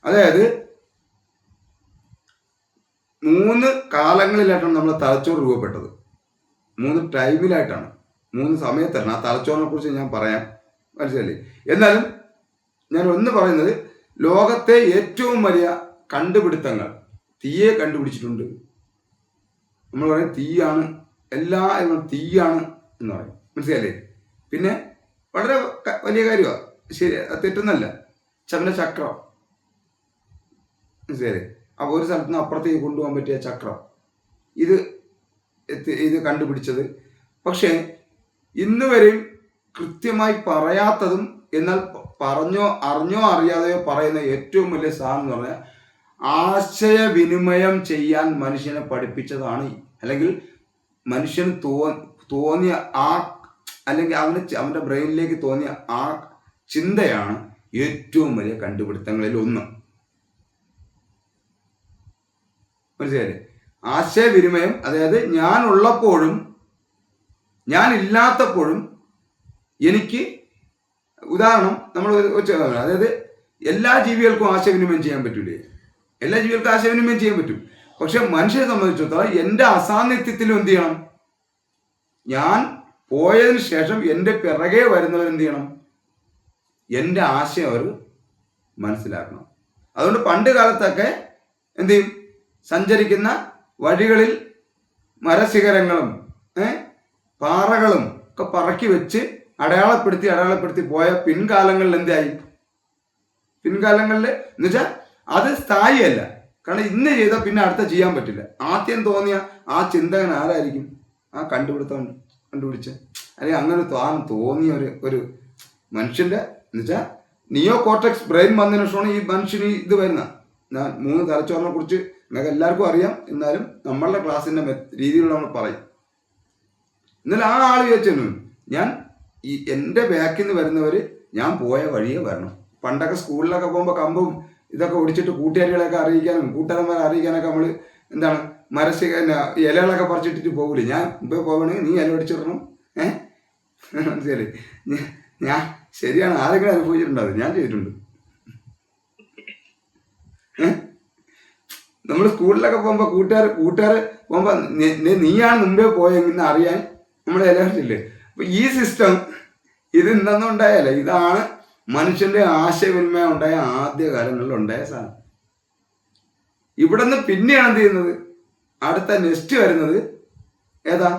അതായത് 3 കാലങ്ങളിലായിട്ടാണ് നമ്മൾ തലച്ചോറ് രൂപപ്പെട്ടത്. 3 ടൈമിലായിട്ടാണ്, 3 സമയത്താണ്. ആ തലച്ചോറിനെ കുറിച്ച് ഞാൻ പറയാം, മനസ്സിലല്ലേ? എന്നാലും ഞാൻ ഒന്ന് പറയുന്നത്, ലോകത്തെ ഏറ്റവും വലിയ കണ്ടുപിടുത്തങ്ങൾ, തീയെ കണ്ടുപിടിച്ചിട്ടുണ്ട്. നമ്മൾ പറയും തീയാണ്, തീയാണ് എന്ന് പറയും, മനസ്സിലല്ലേ? പിന്നെ വളരെ വലിയ കാര്യമാണ്, ശരി, തെറ്റൊന്നല്ല, ചക്രം, മനസ്സിലല്ലേ? അപ്പോൾ ഒരു സ്ഥലത്ത് നിന്ന് അപ്പുറത്തേക്ക് കൊണ്ടുപോകാൻ പറ്റിയ ചക്രം, ഇത് കണ്ടുപിടിച്ചത്. പക്ഷേ ഇന്ന് വരെയും കൃത്യമായി പറയാത്തതും, എന്നാൽ അറിഞ്ഞോ അറിയാതെയോ പറയുന്ന ഏറ്റവും വലിയ സാധനം എന്ന് പറഞ്ഞാൽ ആശയവിനിമയം ചെയ്യാൻ മനുഷ്യനെ പഠിപ്പിച്ചതാണ്. അല്ലെങ്കിൽ മനുഷ്യന് തോന്നിയ അല്ലെങ്കിൽ അവൻ്റെ ബ്രെയിനിലേക്ക് തോന്നിയ ആ ചിന്തയാണ് ഏറ്റവും വലിയ കണ്ടുപിടുത്തങ്ങളിൽ ഒന്ന്. മനസ്സിലായില്ലേ? ആശയവിനിമയം, അതായത് ഞാൻ ഉള്ളപ്പോഴും ഞാൻ ഇല്ലാത്തപ്പോഴും എനിക്ക്, ഉദാഹരണം നമ്മൾ, അതായത് എല്ലാ ജീവികൾക്കും ആശയവിനിമയം ചെയ്യാൻ പറ്റൂലേ? എല്ലാ ജീവികൾക്കും ആശയവിനിമയം ചെയ്യാൻ പറ്റും. പക്ഷെ മനുഷ്യനെ സംബന്ധിച്ചിടത്തോളം എൻ്റെ അസാന്നിധ്യത്തിലും എന്ത് ചെയ്യണം? ഞാൻ പോയതിനു ശേഷം എൻ്റെ പിറകെ വരുന്നവർ എന്ത് ചെയ്യണം? എൻ്റെ ആശയം അവർ മനസ്സിലാക്കണം. അതുകൊണ്ട് പണ്ട് കാലത്തൊക്കെ എന്ത് ചെയ്യും? സഞ്ചരിക്കുന്ന വഴികളിൽ മരശിഖരങ്ങളും പാറകളും ഒക്കെ പറക്കി വെച്ച് അടയാളപ്പെടുത്തി പോയ പിൻകാലങ്ങളിൽ എന്തായി? പിൻകാലങ്ങളിൽ എന്ന് വെച്ചാൽ അത് സ്ഥായിയല്ല. കാരണം ഇന്ന് ചെയ്താൽ പിന്നെ അടുത്ത ചെയ്യാൻ പറ്റില്ല. ആദ്യം തോന്നിയ ആ ചിന്തകൻ ആരായിരിക്കും? ആ കണ്ടുപിടിച്ച അല്ലെങ്കിൽ അങ്ങനെ തോന്നിയ ഒരു മനുഷ്യന്റെ എന്ന് വെച്ചാൽ നിയോ കോർട്ടെക്സ് ബ്രെയിൻ വന്നതിന് ശേഷമാണ് ഈ മനുഷ്യന് ഇത് വരുന്ന. ഞാൻ 3 തലച്ചോറിനെ കുറിച്ച് നിങ്ങൾക്ക് എല്ലാവർക്കും അറിയാം, എന്നാലും നമ്മളുടെ ക്ലാസ്സിന്റെ രീതിയിലുള്ള നമ്മൾ പറയും. എന്നാലും ആ ആൾ വിചാരിച്ചു ഞാൻ എൻ്റെ ബാക്കിൽ നിന്ന് വരുന്നവർ ഞാൻ പോയ വഴിയെ വരണം. പണ്ടൊക്കെ സ്കൂളിലൊക്കെ പോകുമ്പോൾ കമ്പും ഇതൊക്കെ ഒടിച്ചിട്ട് കൂട്ടുകാരികളെയൊക്കെ അറിയിക്കാനും കൂട്ടുകാരന്മാരെ അറിയിക്കാനൊക്കെ നമ്മൾ എന്താണ് ഇലകളൊക്കെ പറിച്ചിട്ടിട്ട് പോകില്ലേ? ഞാൻ ഇപ്പോൾ പോകണമെങ്കിൽ നീ ഇല ഒടിച്ചിടണം. മനസ്സിലായി? ഞാൻ ശരിയാണ്, ആരെങ്കിലും അനുഭവിച്ചിട്ടുണ്ടാവും, ഞാൻ ചെയ്തിട്ടുണ്ട്. നമ്മൾ സ്കൂളിലൊക്കെ പോകുമ്പോൾ കൂട്ടുകാർ പോകുമ്പോൾ നീയാണ് മുമ്പേ പോയെങ്കിൽ അറിയാൻ നമ്മൾ ഇലകളില്ലേ. അപ്പൊ ഈ സിസ്റ്റം ഇത് ഇന്നൊന്നും ഉണ്ടായല്ല, ഇതാണ് മനുഷ്യന്റെ ആശയവിനിമയം ഉണ്ടായ ആദ്യ കാലങ്ങളിൽ ഉണ്ടായ സാധനം. ഇവിടെ നിന്ന് പിന്നെയാണ് എന്ത് ചെയ്യുന്നത്? അടുത്ത നെക്സ്റ്റ് വരുന്നത് ഏതാ?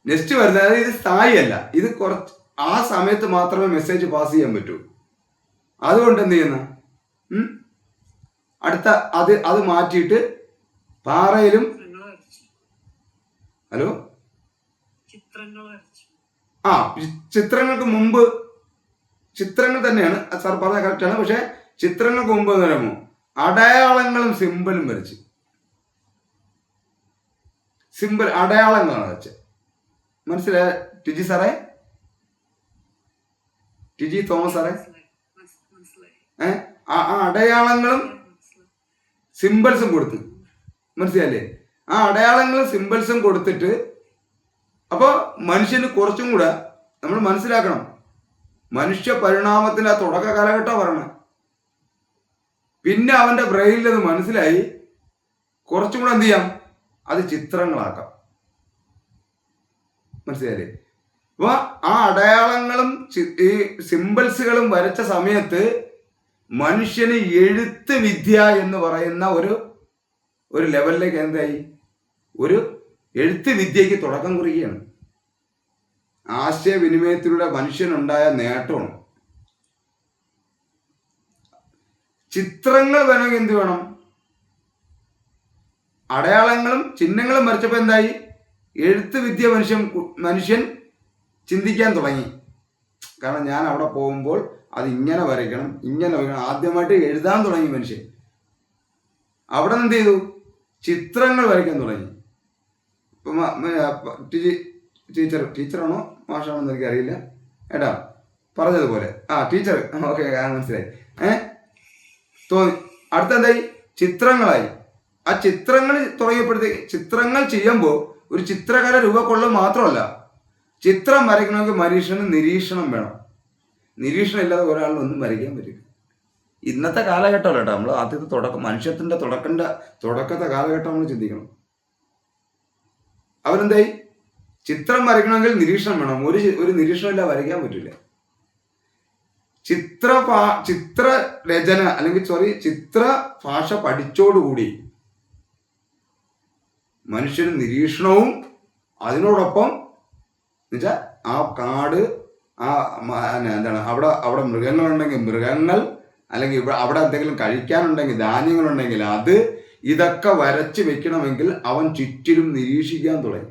നെക്സ്റ്റ് വരുന്നത്, അതായത് ഇത് സ്ഥായിയല്ല, ഇത് കുറച്ച് ആ സമയത്ത് മാത്രമേ മെസ്സേജ് പാസ് ചെയ്യാൻ പറ്റൂ. അതുകൊണ്ട് എന്ത് ചെയ്യുന്ന അടുത്ത അത് മാറ്റിയിട്ട് പാറയിലും ഹലോ ചിത്രങ്ങൾക്ക് മുമ്പ് ചിത്രങ്ങൾ തന്നെയാണ് സാർ പറഞ്ഞ കറക്റ്റാണ്. പക്ഷെ ചിത്രങ്ങൾക്ക് മുമ്പ് എന്ന് പറയുമ്പോൾ അടയാളങ്ങളും സിമ്പിളും വരച്ച് സിമ്പിൾ അടയാളങ്ങളാണ് വെച്ചത്. മനസ്സിലായ ടിജി സാറേ? ടിജി തോമസ് സാറേ? ആ അടയാളങ്ങളും സിമ്പിൾസും കൊടുത്ത്, മനസ്സിലല്ലേ? ആ അടയാളങ്ങളും സിമ്പിൾസും കൊടുത്തിട്ട് അപ്പോൾ മനുഷ്യന് കുറച്ചും കൂടെ നമ്മൾ മനസ്സിലാക്കണം. മനുഷ്യ പരിണാമത്തിന്റെ ആ തുടക്ക കാലഘട്ടം പറയണം. പിന്നെ അവന്റെ ബ്രെയിനിൽ അത് മനസ്സിലായി കുറച്ചും കൂടെ എന്ത് ചെയ്യാം? അത് ചിത്രങ്ങളാക്കാം. മനസ്സിലായില്ലേ? അപ്പൊ ആ അടയാളങ്ങളും ഈ സിമ്പിൾസുകളും വരച്ച സമയത്ത് മനുഷ്യന് എഴുത്ത് വിദ്യ എന്ന് പറയുന്ന ഒരു ലെവലിലേക്ക് എന്തായി? ഒരു എഴുത്ത് വിദ്യയ്ക്ക് തുടക്കം കുറിക്കുകയാണ്. ആശയവിനിമയത്തിലൂടെ മനുഷ്യനുണ്ടായ നേട്ടമാണ്. ചിത്രങ്ങൾ വേണമെങ്കിൽ എന്ത് വേണം? അടയാളങ്ങളും ചിഹ്നങ്ങളും വരച്ചപ്പോൾ എന്തായി? എഴുത്ത് വിദ്യ മനുഷ്യൻ ചിന്തിക്കാൻ തുടങ്ങി. കാരണം ഞാൻ അവിടെ പോകുമ്പോൾ അത് ഇങ്ങനെ വരയ്ക്കണം, ഇങ്ങനെ വരയ്ക്കണം. ആദ്യമായിട്ട് എഴുതാൻ തുടങ്ങി മനുഷ്യൻ. അവിടെ നിന്ന് എന്ത് ചെയ്തു? ചിത്രങ്ങൾ വരയ്ക്കാൻ തുടങ്ങി. ഇപ്പം ടീച്ചറാണോ മാഷാണോ എന്ന് എനിക്കറിയില്ല ഏട്ടാ, പറഞ്ഞതുപോലെ ടീച്ചർ, ഓക്കെ, മനസ്സിലായി. തോന്നി. അടുത്തെന്തായി? ചിത്രങ്ങളായി. ആ ചിത്രങ്ങൾ തുടങ്ങിയപ്പോഴത്തേക്ക് ചിത്രങ്ങൾ ചെയ്യുമ്പോൾ ഒരു ചിത്രകല രൂപക്കൊള്ളുക മാത്രമല്ല, ചിത്രം വരയ്ക്കണമെങ്കിൽ മനുഷ്യന് നിരീക്ഷണം വേണം. നിരീക്ഷണം ഇല്ലാതെ ഒരാളിനൊന്നും വരയ്ക്കാൻ പറ്റില്ല. ഇന്നത്തെ കാലഘട്ടമല്ല കേട്ടോ, നമ്മൾ ആദ്യത്തെ മനുഷ്യത്തിന്റെ തുടക്കത്തെ കാലഘട്ടം നമ്മൾ ചിന്തിക്കണം. അവരെന്തായി? ചിത്രം വരയ്ക്കണമെങ്കിൽ നിരീക്ഷണം വേണം. ഒരു നിരീക്ഷണമില്ല വരയ്ക്കാൻ പറ്റില്ല. ചിത്രരചന അല്ലെങ്കിൽ ചിത്ര ഭാഷ പഠിച്ചോടുകൂടി മനുഷ്യന് നിരീക്ഷണവും അതിനോടൊപ്പം എന്നുവെച്ചാൽ ആ കാട്, എന്താണ് അവിടെ മൃഗങ്ങളുണ്ടെങ്കിൽ മൃഗങ്ങൾ, അല്ലെങ്കിൽ അവിടെ എന്തെങ്കിലും കഴിക്കാനുണ്ടെങ്കിൽ ധാന്യങ്ങളുണ്ടെങ്കിൽ അത്, ഇതൊക്കെ വരച്ച് വെക്കണമെങ്കിൽ അവൻ ചുറ്റിലും നിരീക്ഷിക്കാൻ തുടങ്ങി.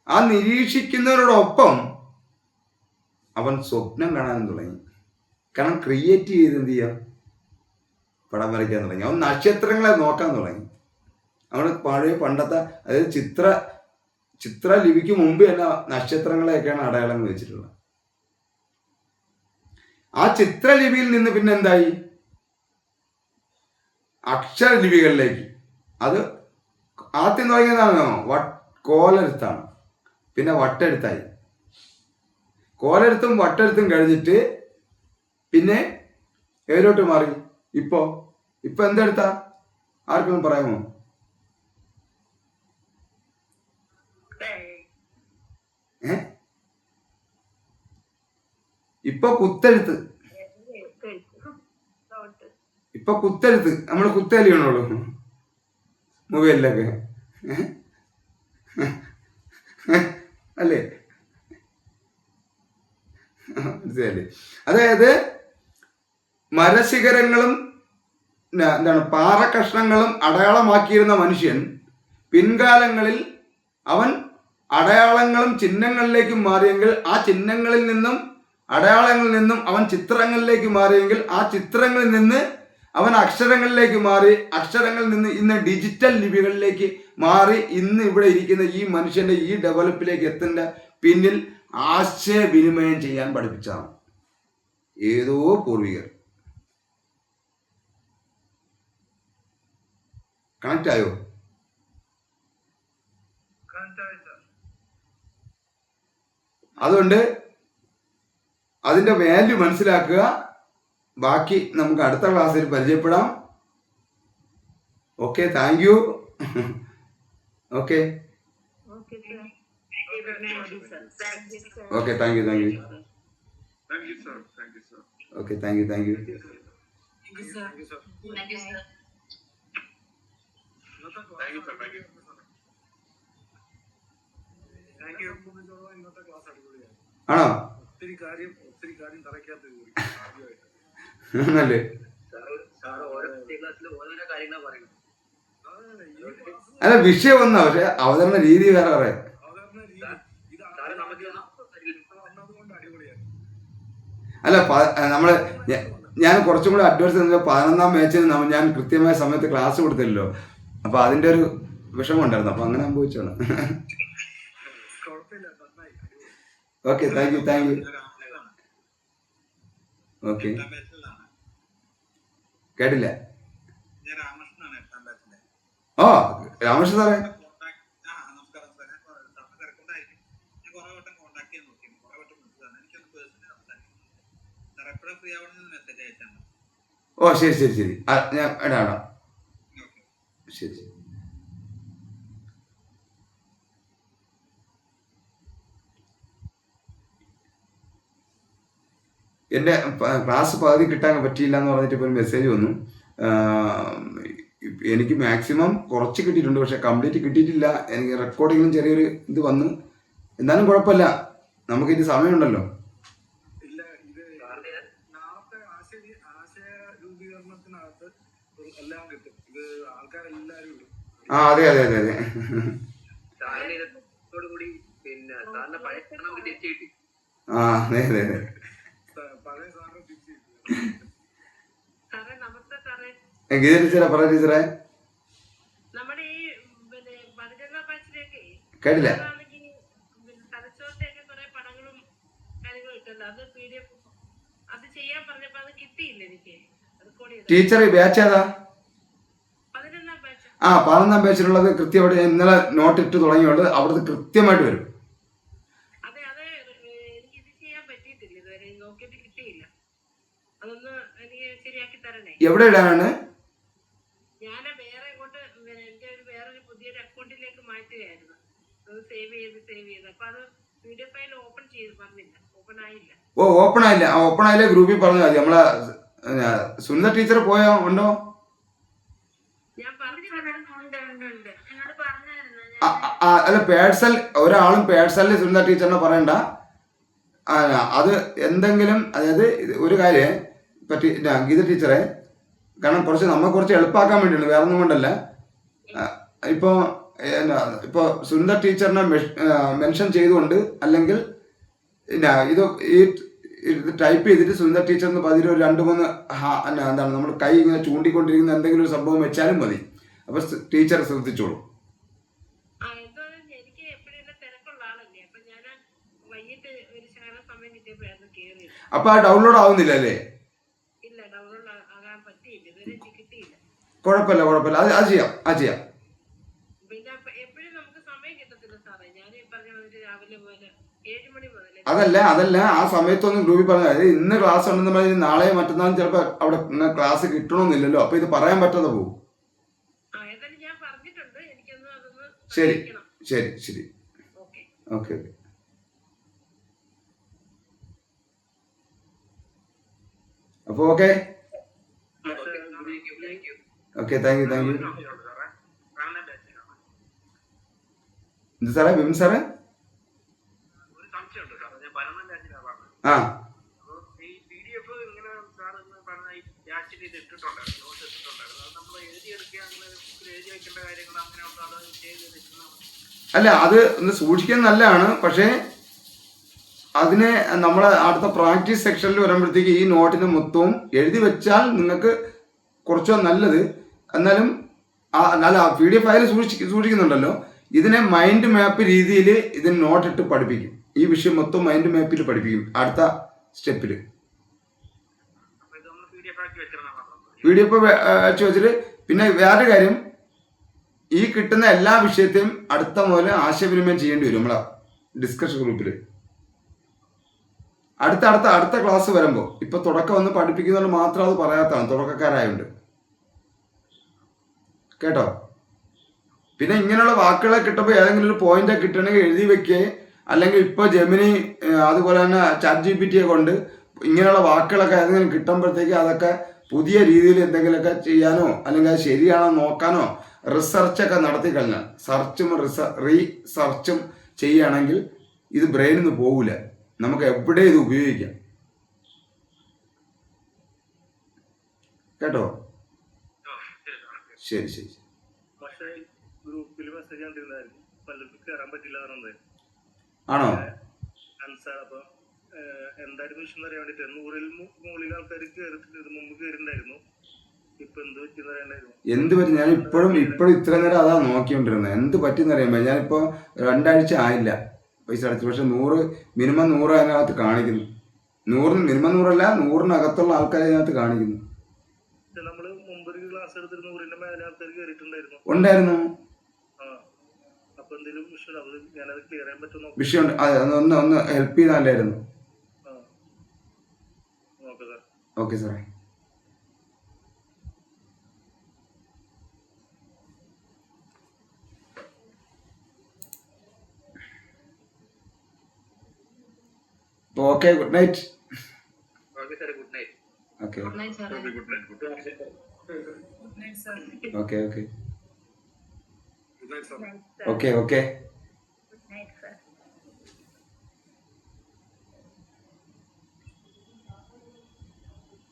ആ നിരീക്ഷിക്കുന്നതിനോടൊപ്പം അവൻ സ്വപ്നം കാണാനും തുടങ്ങി. കാരണം ക്രിയേറ്റ് ചെയ്ത് എന്ത് ചെയ്യാം? പടം വരയ്ക്കാൻ തുടങ്ങി. അവൻ നക്ഷത്രങ്ങളെ നോക്കാൻ തുടങ്ങി. അവന് പണ്ടത്തെ അതായത് ചിത്രലിപിക്ക് മുമ്പ് തന്നെ നക്ഷത്രങ്ങളെയൊക്കെയാണ് അടയാളങ്ങൾ വെച്ചിട്ടുള്ളത്. ആ ചിത്രലിപിയിൽ നിന്ന് പിന്നെ എന്തായി? അക്ഷരലിപികളിലേക്ക്. അത് ആദ്യം തുടങ്ങിയതാണോ? കോലെഴുത്താണ്. പിന്നെ വട്ടെഴുത്തായി. കോലെഴുത്തും വട്ടെഴുത്തും കഴിഞ്ഞിട്ട് പിന്നെ ഏതിലോട്ട് മാറി? ഇപ്പോ ഇപ്പൊ എന്തെടുത്താ ആർക്കും പറയാമോ? ഇപ്പൊ കുത്തെഴുത്ത്, ഇപ്പൊ കുത്തെഴുത്ത് നമ്മൾ കുത്തെലിയണുള്ളൂ മൊബൈലിലൊക്കെ അല്ലേ? മനസ്സിലല്ലേ? അതായത് മരശിഖരങ്ങളും എന്താണ് പാറക്കഷ്ണങ്ങളും അടയാളമാക്കിയിരുന്ന മനുഷ്യൻ പിൻകാലങ്ങളിൽ അവൻ അടയാളങ്ങളും ചിഹ്നങ്ങളിലേക്കും മാറിയെങ്കിൽ ആ ചിഹ്നങ്ങളിൽ നിന്നും അടയാളങ്ങളിൽ നിന്നും അവൻ ചിത്രങ്ങളിലേക്ക് മാറിയെങ്കിൽ ആ ചിത്രങ്ങളിൽ നിന്ന് അവൻ അക്ഷരങ്ങളിലേക്ക് മാറി, അക്ഷരങ്ങളിൽ നിന്ന് ഇന്ന് ഡിജിറ്റൽ ലിപികളിലേക്ക് മാറി. ഇന്ന് ഇവിടെ ഇരിക്കുന്ന ഈ മനുഷ്യന്റെ ഈ ഡെവലപ്പിലേക്ക് എത്തേണ്ട പിന്നിൽ ആശയവിനിമയം ചെയ്യാൻ പഠിപ്പിച്ചാണ് ഏതോ പൂർവികർ. കണക്റ്റ് ആയോ? അതുകൊണ്ട് അതിന്റെ വാല്യൂ മനസ്സിലാക്കുക. ബാക്കി നമുക്ക് അടുത്ത ക്ലാസ്സിൽ പരിചയപ്പെടാം. Okay, thank you. Okay okay, thank you, thank you. Okay, thank you, thank U. ആണോ? നല്ലേ. അല്ല, വിഷയം ഒന്നാ, പക്ഷെ അവതരണ രീതി വേറെ പറയാം. അല്ല, നമ്മള് ഞാൻ കുറച്ചും കൂടെ അഡ്വാൻസ് 11ാം മാച്ചിന് ഞാൻ കൃത്യമായ സമയത്ത് ക്ലാസ് കൊടുത്തില്ലല്ലോ. അപ്പൊ അതിന്റെ ഒരു വിഷമം ഉണ്ടായിരുന്നു. അപ്പൊ അങ്ങനെ സംഭവിച്ചാണ്. Okay, thank you, thank you. Okay, കേട്ടില്ല. ഓ, രാമകൃഷ്ണൻ സാറേ. ഓ, ശരി ശരി ശരി, ഞാൻ ഇടാം. ശരി ശരി. എൻ്റെ ക്ലാസ് പകുതി കിട്ടാൻ പറ്റിയില്ല എന്ന് പറഞ്ഞിട്ട് ഇപ്പോൾ ഒരു മെസ്സേജ് വന്നു. എനിക്ക് മാക്സിമം കുറച്ച് കിട്ടിയിട്ടുണ്ട്, പക്ഷെ കംപ്ലീറ്റ് കിട്ടിയിട്ടില്ല. എനിക്ക് റെക്കോർഡിങ്ങിലും ചെറിയൊരു ഇത് വന്നു. എന്നാലും കുഴപ്പമില്ല, നമുക്കിനി സമയമുണ്ടല്ലോ. ആ, അതെ അതെ അതെ അതെ. ആ, അതെ അതെ അതെ. ഗീത ടീച്ചറെ, പറ ടീച്ചറെ. കേട്ടില്ല. ടീച്ചർ ബാച്ച് ഏതാ? ആ, 11ാം ബാച്ചിലുള്ളത് കൃത്യമായിട്ട് ഞാൻ ഇന്നലെ നോട്ട് ഇട്ട് തുടങ്ങിയുണ്ട്. അവിടുത്തെ കൃത്യമായിട്ട് വരും. എവിടെ ഇടാനാണ്? ഓ, ഓപ്പൺ ആയില്ല. ഓപ്പൺ ആയില്ലേ ഗ്രൂപ്പിൽ പറഞ്ഞാൽ മതി. നമ്മളെ സുന്ദർ ടീച്ചർ പോയോ? ഉണ്ടോ? അല്ല, പേഴ്സണൽ ഒരാളും പേഴ്സണലി സുന്ദർ ടീച്ചറിനെ പറയണ്ട. അത് എന്തെങ്കിലും, അതായത് ഒരു കാര്യം പറ്റി ഗീത ടീച്ചറെ, കാരണം കുറച്ച് എളുപ്പമാക്കാൻ വേണ്ടിയാണ്, വേറെ ഒന്നും കൊണ്ടല്ല. ഇപ്പോ സുന്ദർ ടീച്ചറിനെ മെൻഷൻ ചെയ്തുകൊണ്ട്, അല്ലെങ്കിൽ ഇത് ടൈപ്പ് ചെയ്തിട്ട് സുന്ദർ ടീച്ചർ എന്ന് പതിര് ഒരു 2-3 എന്താണ് നമ്മൾ കൈ ഇങ്ങനെ ചൂണ്ടിക്കൊണ്ടിരിക്കുന്ന എന്തെങ്കിലും ഒരു സംഭവം വെച്ചാലും മതി. അപ്പൊ ടീച്ചർ ശ്രദ്ധിച്ചോളൂ. അപ്പൊ ആ ഡൗൺലോഡ് ആവുന്നില്ല അല്ലേ? കുഴപ്പമില്ല, കുഴപ്പമില്ല. അത് ചെയ്യാം, അത് ചെയ്യാം. അതല്ല ആ സമയത്തൊന്നും ഗ്രൂപ്പിൽ പറഞ്ഞാൽ അതായത് ഇന്ന് ക്ലാസ് ഉണ്ടെന്ന് പറഞ്ഞാൽ നാളെ മറ്റന്നാളും ചിലപ്പോൾ അവിടെ ക്ലാസ് കിട്ടണമെന്നില്ലല്ലോ, അപ്പൊ ഇത് പറയാൻ പറ്റാതെ പോകും. ശരി ശരി ശരി, ഓക്കെ ഓക്കെ. അപ്പൊ ഓക്കെ ഓക്കെ, താങ്ക് യു. എന്ത് സാറേ, വിപിൻ സാറേ? ആ അല്ല, അത് ഒന്ന് സൂക്ഷിക്കാൻ നല്ലതാണ്. പക്ഷേ അതിനെ നമ്മൾ അടുത്ത പ്രാക്ടീസ് സെക്ഷനിൽ വരുമ്പോഴത്തേക്ക് ഈ നോട്ടിന് മൊത്തവും എഴുതി വെച്ചാൽ നിങ്ങൾക്ക് കുറച്ചോ നല്ലത്. എന്നാലും നല്ല PDF ഫയൽ സൂക്ഷിക്കുന്നുണ്ടല്ലോ, ഇതിനെ മൈൻഡ് മാപ്പ് രീതിയിൽ ഇതിന് നോട്ടിട്ട് പഠിപ്പിക്കും. ഈ വിഷയം മൊത്തം മൈൻഡ് മാപ്പിൽ പഠിപ്പിക്കും അടുത്ത സ്റ്റെപ്പിൽ. PDF വെച്ചിട്ട് പിന്നെ വേറെ കാര്യം, ഈ കിട്ടുന്ന എല്ലാ വിഷയത്തെയും അടുത്ത മുതൽ ആശയവിനിമയം ചെയ്യേണ്ടി വരും നമ്മളെ ഡിസ്കഷൻ ഗ്രൂപ്പിൽ. അടുത്ത ക്ലാസ് വരുമ്പോൾ ഇപ്പൊ തുടക്കം വന്ന് പഠിപ്പിക്കുന്നതുകൊണ്ട് മാത്രം അത് പറയാത്തതാണ്, തുടക്കക്കാരായുണ്ട് കേട്ടോ. പിന്നെ ഇങ്ങനെയുള്ള വാക്കുകളെ കിട്ടുമ്പോൾ ഏതെങ്കിലും ഒരു പോയിന്റ് കിട്ടണമെങ്കിൽ എഴുതി വെക്കേ, അല്ലെങ്കിൽ ഇപ്പോൾ ജെമിനി അതുപോലെ തന്നെ ChatGPT കൊണ്ട് ഇങ്ങനെയുള്ള വാക്കുകളൊക്കെ ഏതെങ്കിലും കിട്ടുമ്പോഴത്തേക്ക് അതൊക്കെ പുതിയ രീതിയിൽ എന്തെങ്കിലുമൊക്കെ ചെയ്യാനോ അല്ലെങ്കിൽ അത് ശരിയാണോ നോക്കാനോ റിസർച്ചൊക്കെ നടത്തി കഴിഞ്ഞാൽ റീസർച്ചും ചെയ്യുകയാണെങ്കിൽ ഇത് ബ്രെയിനിൽ നിന്ന് പോകില്ല, നമുക്ക് എവിടെ ഇത് ഉപയോഗിക്കാം കേട്ടോ. ശരി ശരി. ആണോ?
എന്തായിരുന്നു വിഷയം അറിയാൻ വേണ്ടിട്ട് 100-ൽ മുകളിൽ ആൾക്കാർ മുമ്പ് കയറിണ്ടായിരുന്നു. ഇപ്പൊ എന്ത് പറ്റിയെന്ന് അറിയണ്ടായിരുന്നു.
എന്ത് പറ്റി? ഞാൻ ഇപ്പോഴും ഇത്ര നേരം അതാ നോക്കിക്കൊണ്ടിരുന്നത്. എന്ത് പറ്റിയെന്ന് അറിയാൻ ഞാനിപ്പോ 2 ആഴ്ച ആയില്ല പൈസ അടച്ചു. പക്ഷെ 100 മിനിമം 100 അതിനകത്ത് കാണിക്കുന്നു. 100 മിനിമം 100 അല്ല, 100-നകത്തുള്ള ആൾക്കാരെ അതിനകത്ത് കാണിക്കുന്നു.
നമ്മള് മുമ്പ് ഒരു ക്ലാസ് എടുത്തിട്ട് 100-ന്റെ മേലെ ആൾക്കാർ കയറിയിട്ടുണ്ടായിരുന്നു.
ഉണ്ടായിരുന്നു.
അപ്പൊ എന്തെങ്കിലും വിഷയം അത് ഞാനത് ക്ലിയർ ചെയ്യാൻ പറ്റുമോ?
വിഷയം ഒന്ന് ഹെൽപ്പ് ചെയ്താലായിരുന്നു. ഓക്കെ സാറേ. Okay, good night. Okay okay okay okay okay.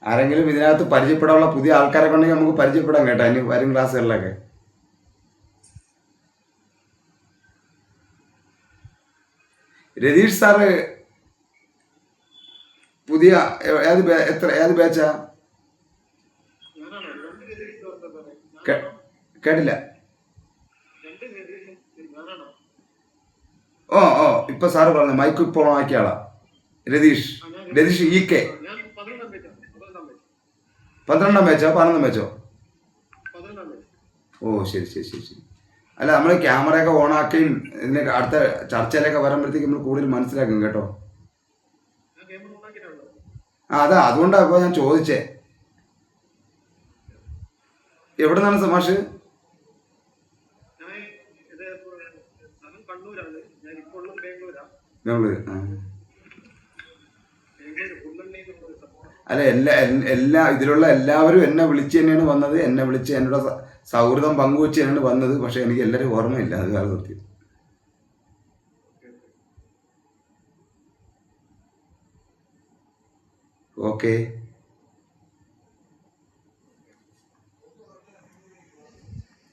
ആരെങ്കിലും ഇതിനകത്ത് പരിചയപ്പെടാനുള്ള പുതിയ ആൾക്കാരെ കൊണ്ടെങ്കിൽ നമുക്ക് പരിചയപ്പെടാം കേട്ടോ, ഇനി വരും ക്ലാസ്സുകളിലൊക്കെ. രതീഷ് സാറ് പുതിയ ഏത് ബാച്ചാ? കേട്ടില്ല. ഓ ഇപ്പൊ സാറ് പറഞ്ഞു മൈക്ക് ഇപ്പോൾ ആക്കിയ ആളാ രതീഷ് EK. 12-ാം ബാച്ചോ 11-ാം ബാച്ചോ? ഓ ശരി ശരി ശരി ശരി. അല്ല, നമ്മൾ ക്യാമറയൊക്കെ ഓണാക്കുകയും ഇതിനൊക്കെ അടുത്ത ചർച്ചയിലൊക്കെ വരുമ്പോഴത്തേക്ക് നമ്മൾ കൂടുതൽ മനസ്സിലാക്കും കേട്ടോ. അതുകൊണ്ടാണ് ഇപ്പോൾ ഞാൻ ചോദിച്ചേ. എവിടെ നിന്നാണ് മാഷ്? ബാംഗ്ലൂർ. അല്ല, എല്ലാ ഇതിലുള്ള എല്ലാവരും എന്നെ വിളിച്ച് തന്നെയാണ് വന്നത്. എന്നെ വിളിച്ച് എന്നോട് സൗഹൃദം പങ്കുവെച്ച് തന്നെയാണ് വന്നത്. പക്ഷെ എനിക്ക് എല്ലാവരും ഓർമ്മയില്ല, അത് വേറെ സത്യം. ഓക്കെ.